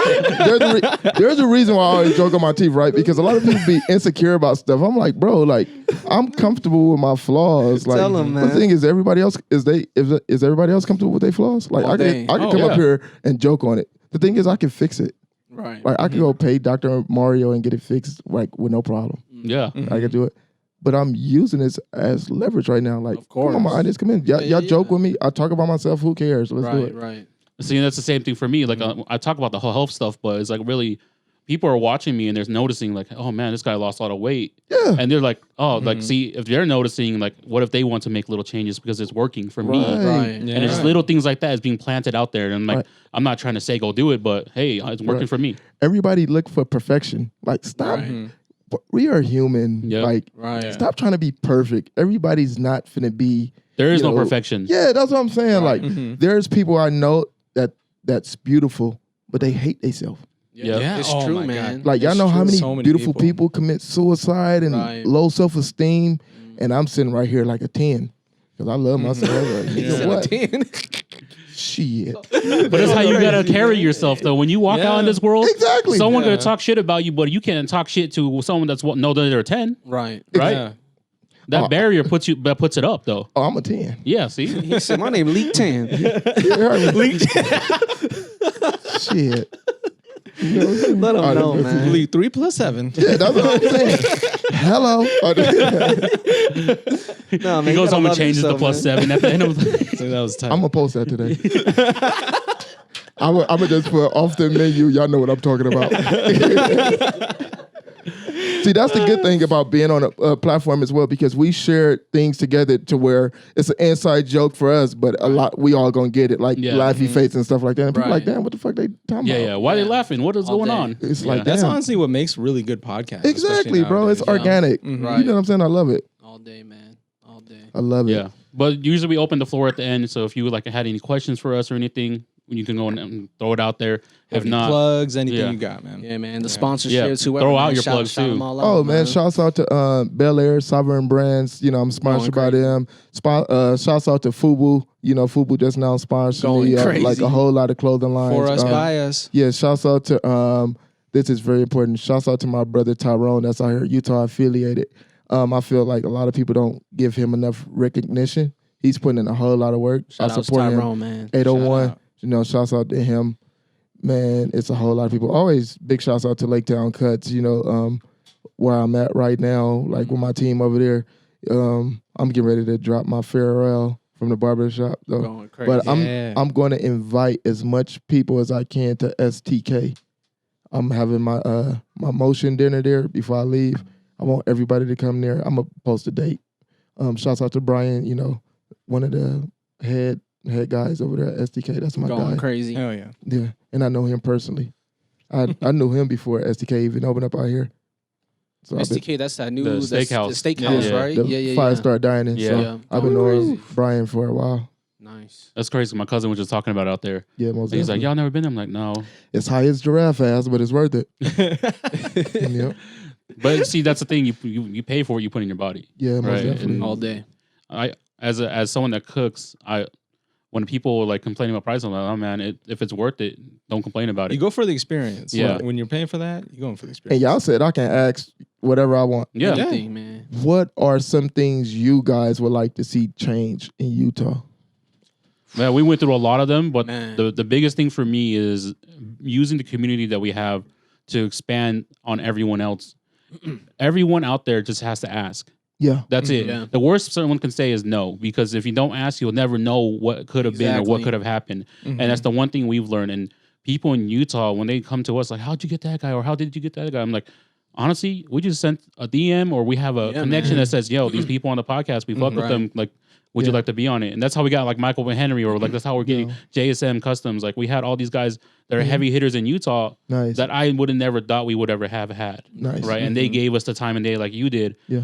there's a reason why I always joke on my teeth, right? Because a lot of people be insecure about stuff. I'm like, bro, like, I'm comfortable with my flaws. Like, Tell 'em, the man. thing is, everybody else is everybody else comfortable with their flaws? Like, All I day. can Oh, come yeah. up here and joke on it. The thing is, I can fix it. Right. Like, I can go pay Dr. Mario and get it fixed, like, with no problem. Yeah. I can do it. But I'm using this as leverage right now. Like, Of course. come on, my ideas come in. Y'all Yeah, joke yeah. with me. I talk about myself. Who cares? Let's do Right. it. Right. See, that's the same thing for me. Like I talk about the whole health stuff, but it's like really people are watching me and they're noticing like, oh man, this guy lost a lot of weight. Yeah. And they're like, oh, like see, if they're noticing, like, what if they want to make little changes because it's working for me? Right. Right. And it's just little things like that is being planted out there. And I'm like, Right. I'm not trying to say go do it, but hey, it's working Right. for me. Everybody look for perfection. Like, stop. Right. we are human. Yep. Like, Right. stop trying to be perfect. Everybody's not finna be. There is you no know, perfection. Yeah, that's what I'm saying. Right. Like, there's people I know that's beautiful, but they hate themselves. Yeah. It's Oh true, my man. God. Like, y'all It's know how true. many, So many beautiful people. people commit suicide and Right. low self-esteem, and I'm sitting right here like a 10 because I love myself. Like, you know what? 10. Shit. But that's how you gotta carry yourself, though. When you walk out in this world, Exactly. someone Yeah. gonna talk shit about you, but you can't talk shit to someone that's no, they're a 10, Right. right? Yeah. That barrier puts it up, though. Oh, I'm a 10. Yeah, see, He said, "My name Leek3. You heard me? Shit. You know what I'm saying? Let him Oh, know, that's- man. Leek 3 plus 7. Yeah, that's what I'm saying. Hello. No, man, he you goes gotta home and love changes the yourself, plus man. 7 at the end of the So that was tight. I'm gonna post that today. I'm gonna just put off the menu. Y'all know what I'm talking about. See, that's the good thing about being on a platform as well, because we share things together to where it's an inside joke for us, but a lot we all gonna get it, like Yeah. laughy face and stuff like that. And people Right. like, damn, what the fuck they talking yeah, about? yeah. Why are Yeah. they laughing? What is All going day. on? It's Yeah. like That's damn. honestly what makes really good podcasts. Exactly, especially bro. It's nowadays. organic. Right. You know what I'm saying? I love it. All day, man. All day. I love it. Yeah, but usually we open the floor at the end. So if you had any questions for us or anything, you can go and throw it out there. Have If any not, plugs, anything yeah. you got, man. Yeah, man. The Yeah. sponsorships, whoever. Throw out man, your shout, plugs, shout too. them all Oh out, man, shouts out to Bel Air, Sovereign Brands. You know, I'm sponsored by crazy. them. Shouts out to Fubu. You know, Fubu just now sponsoring Going me crazy. like a whole lot of clothing lines. For us, by us. Yeah, shouts out to this is very important. Shouts out to my brother Tyrone, that's out here Utah affiliated. I feel like a lot of people don't give him enough recognition. He's putting in a whole lot of work. Shout I out to support him. Tyrone, man. 801. Shout out. You know, shouts out to him. Man, it's a whole lot of people. Always big shouts out to Lake Town Cuts, you know, where I'm at right now, like with my team over there. I'm getting ready to drop my farewell from the barbershop though. Going crazy. But Yeah. I'm going to invite as much people as I can to STK. I'm having my my motion dinner there before I leave. I want everybody to come there. I'm gonna post a date. Shouts out to Brian, you know, one of the head guys over there at STK. That's my Going guy. crazy. Hell yeah. Yeah, and I know him personally. I knew him before STK even opened up out here. So I've been- STK, that's that new The that's steakhouse. The steakhouse, Yeah. right? the Yeah. 5-star dining. Yeah. So Yeah. I've been Going knowing crazy. Brian for a while. Nice. that's crazy. My cousin was just talking about it out there. Yeah, most He's like, definitely. y'all never been there? I'm like, no. It's high as giraffe ass, but it's worth it. Yep. But see, that's the thing. You pay for what you put in your body. Yeah, most Right, definitely. and- All day. I as someone that cooks, when people like complaining about price, I'm like, oh man, if it's worth it, don't complain about it. You go for the experience. Yeah. When you're paying for that, you're going for the And experience. y'all said I can ask whatever I want. yeah. Anything, man. What are some things you guys would like to see change in Utah? Yeah, we went through a lot of them, but Man. the biggest thing for me is using the community that we have to expand on everyone else. Everyone out there just has to ask. Yeah. That's it. Yeah. The worst someone can say is no, because if you don't ask, you'll never know what could have been or what Exactly. could have happened. Mhm. And that's the one thing we've learned. And people in Utah, when they come to us, like, how'd you get that guy? Or how did you get that guy? I'm like, honestly, we just sent a DM or we have a Yeah, connection man. that says, yo, these people on the podcast, we fuck with Right. them. Like, would you Yeah. like to be on it? And that's how we got like Michael and Henry, or like that's how we're getting JSM Customs. Like, we had all these guys that are heavy hitters in Utah Nice. that I would have never thought we would ever have had. Nice. Right. And they gave us the time and day like you did. Yeah.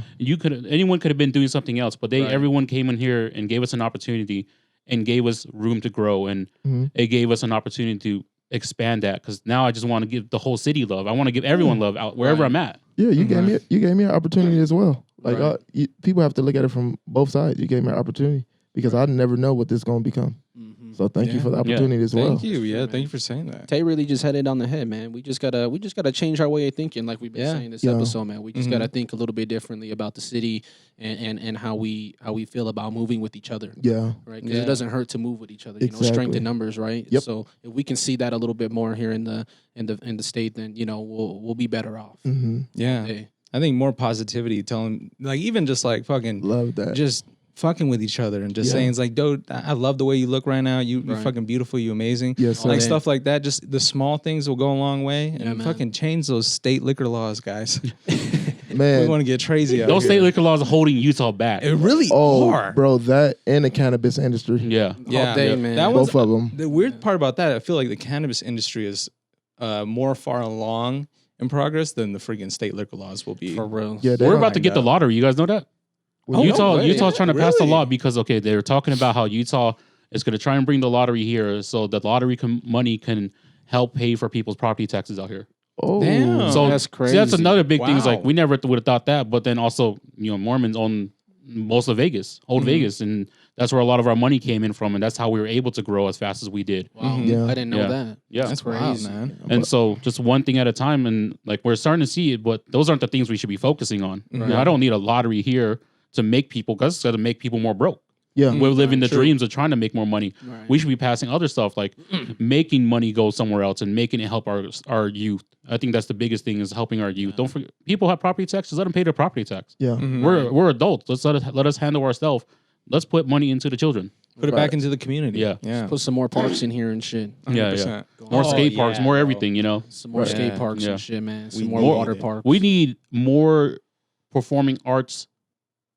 Anyone could have been doing something else, but Right. everyone came in here and gave us an opportunity and gave us room to grow. And Mhm. it gave us an opportunity to expand that. Cause now I just want to give the whole city love. I want to give everyone love out wherever Right. I'm at. Yeah, you gave me an opportunity as well. Like Right. people have to look at it from both sides. You gave me an opportunity because I never know what this is going to become. Mhm. So thank you Yeah. for the opportunity as well. Thank you. Yeah, thank you for saying that. Tay really just had it on the head, man. We just gotta change our way of thinking, like we've been Yeah. saying this Yeah. episode, man. We just Mhm. gotta think a little bit differently about the city and how we feel about moving with each other, Yeah, right? Because Yeah. it doesn't hurt to move with each other. You know, Exactly. strength in numbers, right? Yep. So if we can see that a little bit more here in the state, then we'll be better off. hmm Yeah. Hey, I think more positivity, telling, like, even just like fucking, love that. just fucking with each other and just Yeah. saying, it's like, dude, I love the way you look right now. You're Right. fucking beautiful. You amazing. Yes, sir. Like day. stuff like that. Just the small things will go a long way. And Yeah, man. fucking change those state liquor laws, guys. we Man, want to get crazy out Those here. state liquor laws are holding Utah back. It really oh, are. bro, that and the cannabis industry. Yeah. Yeah. all day, yeah. man. That was Both of them. the weird part about that. I feel like the cannabis industry is more far along in progress, then the freaking state liquor laws will be. For real. Yeah, they We're don't about to like get the that. lottery. You guys know that? Oh, Utah, no way. Utah's trying to pass the Really? law because they're talking about how Utah is going to try and bring the lottery here, so the lottery money can help pay for people's property taxes out here. Oh, Damn. So that's see, crazy. that's another big thing. Is like Wow. we never would have thought that, but then also Mormons own most of Vegas, old Vegas, and that's where a lot of our money came in from, and that's how we were able to grow as fast as we did. Wow. Yeah. I didn't know Yeah. that. Yeah. That's crazy. wild, man. And so just one thing at a time, and like we're starting to see it, but those aren't the things we should be focusing on. You know, I don't need a lottery here to make people, because it's going to make people more broke. yeah. We're living the True. dreams of trying to make more money. Right. We should be passing other stuff like making money go somewhere else and making it help our youth. I think that's the biggest thing, is helping our youth. Don't forget, people have property taxes. Let them pay their property tax. Yeah. Mm-hmm. We're adults. Let us handle ourselves. Let's put money into the children. Put it back into the community. Yeah. Yeah. Put some more parks in here and shit. Yeah, 100%. More Oh, skate parks, yeah, more bro. everything. You know, Some more Right. skate Yeah. parks Yeah. and shit, man. Some We more need water it. parks. we need more performing arts,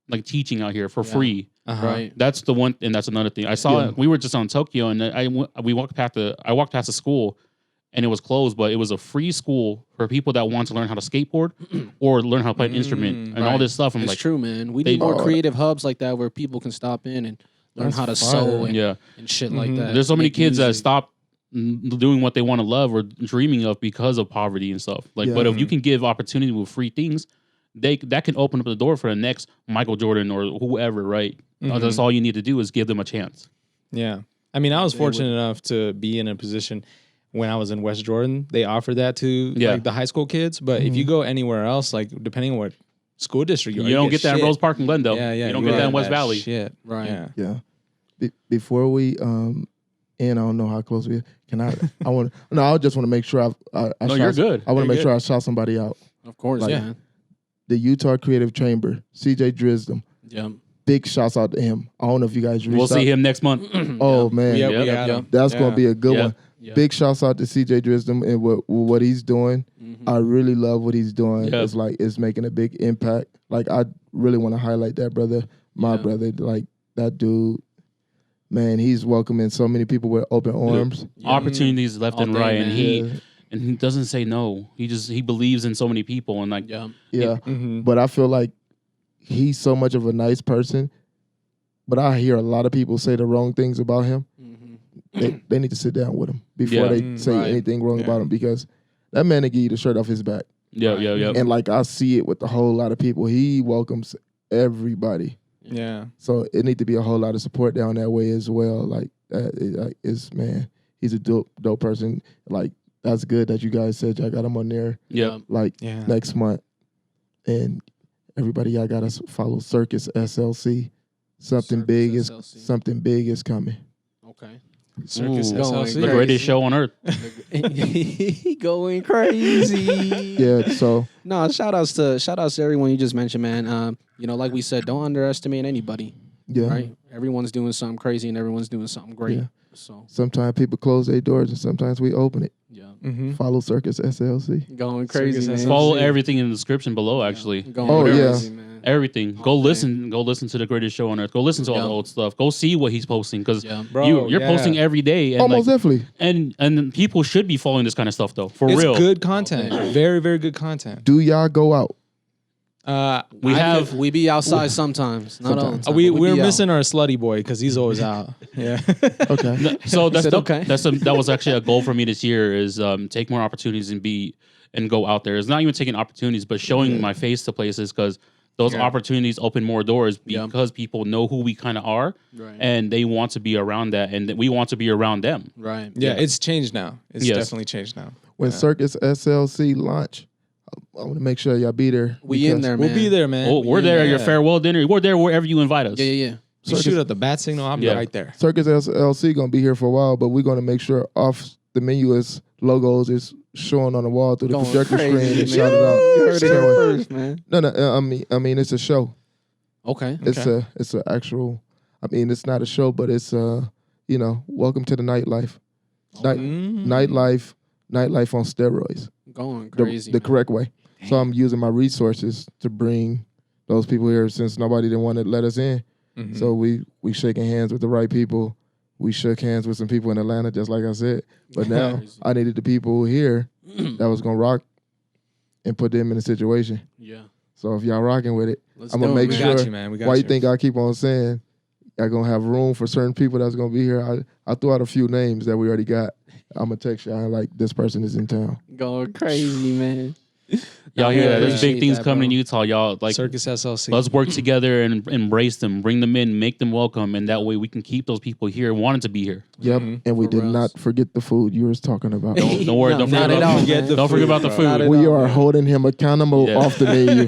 like teaching out here for Yeah. free. Uh-huh. right. That's the one, and that's another thing. I saw Yeah. we were just on Tokyo, and I walked past the school, and it was closed, but it was a free school for people that want to learn how to skateboard or learn how to play an instrument and all Right. this stuff. I'm It's like, true, man. We they- need more Oh, creative hubs like that where people can stop in and learn That's how to fire. sew and, yeah. and shit like that. There's so many Make kids that music. stop doing what they want to love or dreaming of because of poverty and stuff. Like, Yeah. but if you can give opportunity with free things, that can open up the door for the next Michael Jordan or whoever, right? That's all you need to do is give them a chance. Yeah. I mean, I was fortunate enough to be in a position when I was in West Jordan. They offered that to Yeah. like the high school kids. But if you go anywhere else, like depending on what school district you are, You don't get that in shit. Rose Park in Glendale. Yeah, yeah. You don't get that in West that Valley. Shit. Right. Yeah. Yeah. Before we end, I don't know how close we are. Can I? I want. No, I just want to make sure I No, shot- you're good. I want to You're make good. sure I shout somebody out. Of course, Like- man. The Utah Creative Chamber, CJ Drisdom. Yeah. Big shouts out to him. I don't know if you guys. We'll reached see out. him next month. Oh man, Yeah, Yep, we yep, got yep. him. that's Yeah. gonna be a good Yeah. one. Yeah. Big shouts out to CJ Drisdom and what he's doing. Mhm. I really love what he's doing. Yep. It's like it's making a big impact. Like I really want to highlight that brother, my Yeah. brother. Like that dude, man, he's welcoming so many people with open arms. Yeah. Opportunities left All and day, right, and man. he doesn't say no. He believes in so many people, and like Yeah. Yeah. Mm-hmm. But I feel like he's so much of a nice person. But I hear a lot of people say the wrong things about him. Mhm. They need to sit down with him before Yeah. they say Right. anything wrong Yeah. about him, because that man will give you the shirt off his back. yeah. And like I see it with a whole lot of people. He welcomes everybody. Yeah. So it need to be a whole lot of support down that way as well. Like is man, he's a dope person. Like that's good that you guys said y'all got him on there. Yeah. Like Yeah. next month, and everybody y'all got to follow Circus SLC. Something Circus big is SLC. something big is coming. Okay. Circus Ooh. SLC. The greatest show on earth. He going crazy. Yeah. So No, shout outs to everyone you just mentioned, man. Like we said, don't underestimate anybody. yeah. Right? Everyone's doing something crazy and everyone's doing something great. Yeah. So Sometimes people close their doors and sometimes we open it. yeah. Mm-hmm. Follow Circus SLC. Going crazy, Circus man. Follow everything in the description below. Actually, Going Oh, crazy, yeah. man. everything. Go Okay. listen. Go listen to the greatest show on earth. Go listen to all Yeah. the old stuff. Go see what he's posting because Yeah. Bro, you're yeah. posting every day. And Almost like, definitely. and people should be following this kind of stuff though. For It's real. good content. Okay. Very, very good content. Do y'all go out? We be outside sometimes. Not all the time. We're be out. missing our slutty boy because he's always out. Yeah. Okay. So that's said, the, okay. that was actually a goal for me this year is take more opportunities and go out there. It's not even taking opportunities, but showing my face to places because those Yeah. opportunities open more doors Yeah. because people know who we kind of are Right. and they want to be around that and we want to be around them. Right. Yeah, it's changed now. It's Yes. definitely changed now. When Circus SLC launch, I want to make sure y'all be there. We in because- there, man. We'll be there, man. Oh, we're there at your farewell dinner. We're there wherever you invite us. Yeah, yeah, yeah. You shoot at the bat signal, I'm Yeah. right there. Circus SLC gonna be here for a while, but we're gonna make sure off the menu is logos is showing on the wall through the Going projector crazy, screen and man. shout it out. You heard it here So, first, man. No, I mean it's a show. Okay. It's an actual. I mean it's not a show, but it's welcome to the nightlife. Nightlife on steroids. Going The, crazy. the man. correct way. So I'm using my resources to bring those people here since nobody didn't want to let us in. So we shaking hands with the right people. We shook hands with some people in Atlanta, just like I said. But now Crazy. I needed the people here that was gonna rock and put them in a situation. Yeah. So if y'all rocking with it, Let's I'm gonna do it, make man. We sure. got you, man. We got Why you. you think I keep on saying y'all gonna have room for certain people that's gonna be here? I threw out a few names that we already got. I'm gonna text y'all like this person is in town. Going crazy, man. Y'all hear that? There's appreciate big things that, coming in bro. Utah. Y'all like Circus SLC. let's work together and embrace them, bring them in, make them welcome, and that way we can keep those people here wanting to be here. Yep, Mhm. and we For did reals. not forget the food you was talking about. Don't worry, No, don't not forget at about all, the food. man. Don't forget about the bro. Not food. at We all, are man. holding him accountable Yeah. off the menu.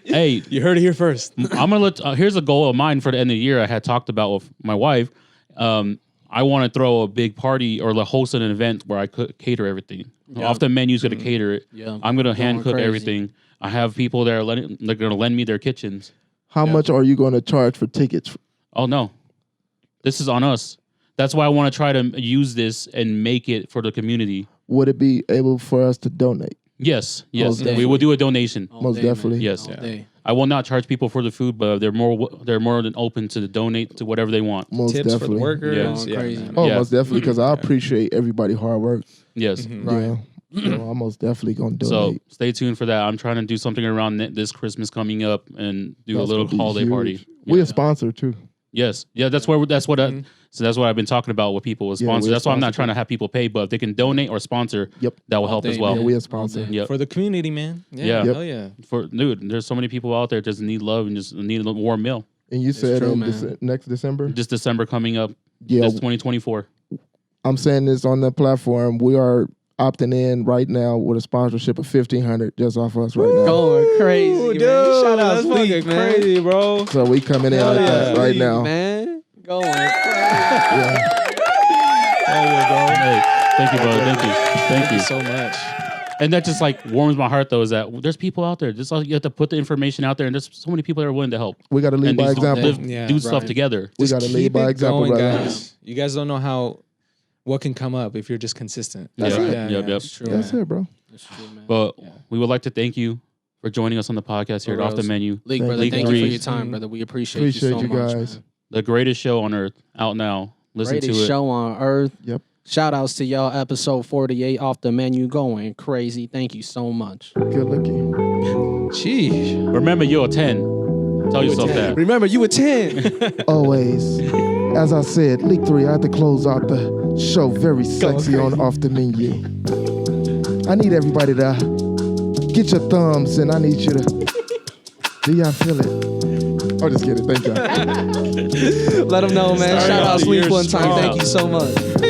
Hey, You heard it here first. I'm gonna let. Here's a goal of mine for the end of the year. I had talked about with my wife. I want to throw a big party or host an event where I could cater everything. Yeah. Off the menu's gonna cater it. Yeah. I'm gonna hand Going cook crazy. everything. I have people that are they're gonna lend me their kitchens. How much are you going to charge for tickets? Oh no, this is on us. That's why I want to try to use this and make it for the community. Would it be able for us to donate? Yes, Most we will do a donation. All Most day, man. definitely. Yes. All day. I will not charge people for the food, but they're more than open to donate to whatever they want. Most Tips definitely. for the workers. Yeah. Yeah, Crazy. man. Oh, Yeah. most definitely, because I appreciate everybody's hard work. Yes. Right. Yeah. So I'm most definitely going to So donate. stay tuned for that. I'm trying to do something around this Christmas coming up and do That's a little gonna be holiday huge. party. We Yeah. a sponsor too. Yes. Yeah, that's what so that's what I've been talking about with people with Yeah, sponsors. we're That's why I'm not sponsor trying to have people pay, but if they can donate or sponsor, Yep. that will All help day, as well. Yeah, man. we a All sponsor. day. Yep. For the community, man. Yeah. Yeah. Yep. Hell yeah. For dude, there's so many people out there that just need love and just need a warm meal. And you said true, in man. next December? This December coming up, Yeah, this 2024. I'm saying this on the platform. We are opting in right now with a sponsorship of $1,500 just off us right now. Going crazy, Ooh, man. dude, Shout out that's to Leek, fucking man. crazy, bro. So we coming in Hell like yeah, that right Leek, now. man. Going crazy. Yeah. Hey, thank you, brother. Thank you. Thank you. so much. And that just like warms my heart though, is that there's people out there. Just like you have to put the information out there, and there's so many people that are willing to help We got to lead and by do, example. live, Yeah. do stuff Right. together. We Just got to lead keep by it example, going, brother. guys. You guys don't know what can come up if you're just consistent. That's right. Yep. That's true, That's man. it, bro. That's true, man. But we would like to thank you for joining us on the podcast here For at Off the reals. Menu. Leek, Thank brother, you. thank you for Leek3. your time, brother. We appreciate, Appreciate you so you much, guys. man. The greatest show on earth, out now. Listen Greatest to it. show on earth. Yep. Shout outs to y'all, episode 48, Off the Menu, going crazy. Thank you so much. Good looking. Sheesh. Remember, you're a 10. Tell yourself that. Remember, you were 10. Always. As I said, Leek3, I had to close out the show very sexy on Off the Menu. I need everybody to get your thumbs and I need you to. Do y'all feel it? Oh, just kidding. Thank y'all. Let them know, man. Start Shout off out the Sleep year one time. strong. Thank you so much.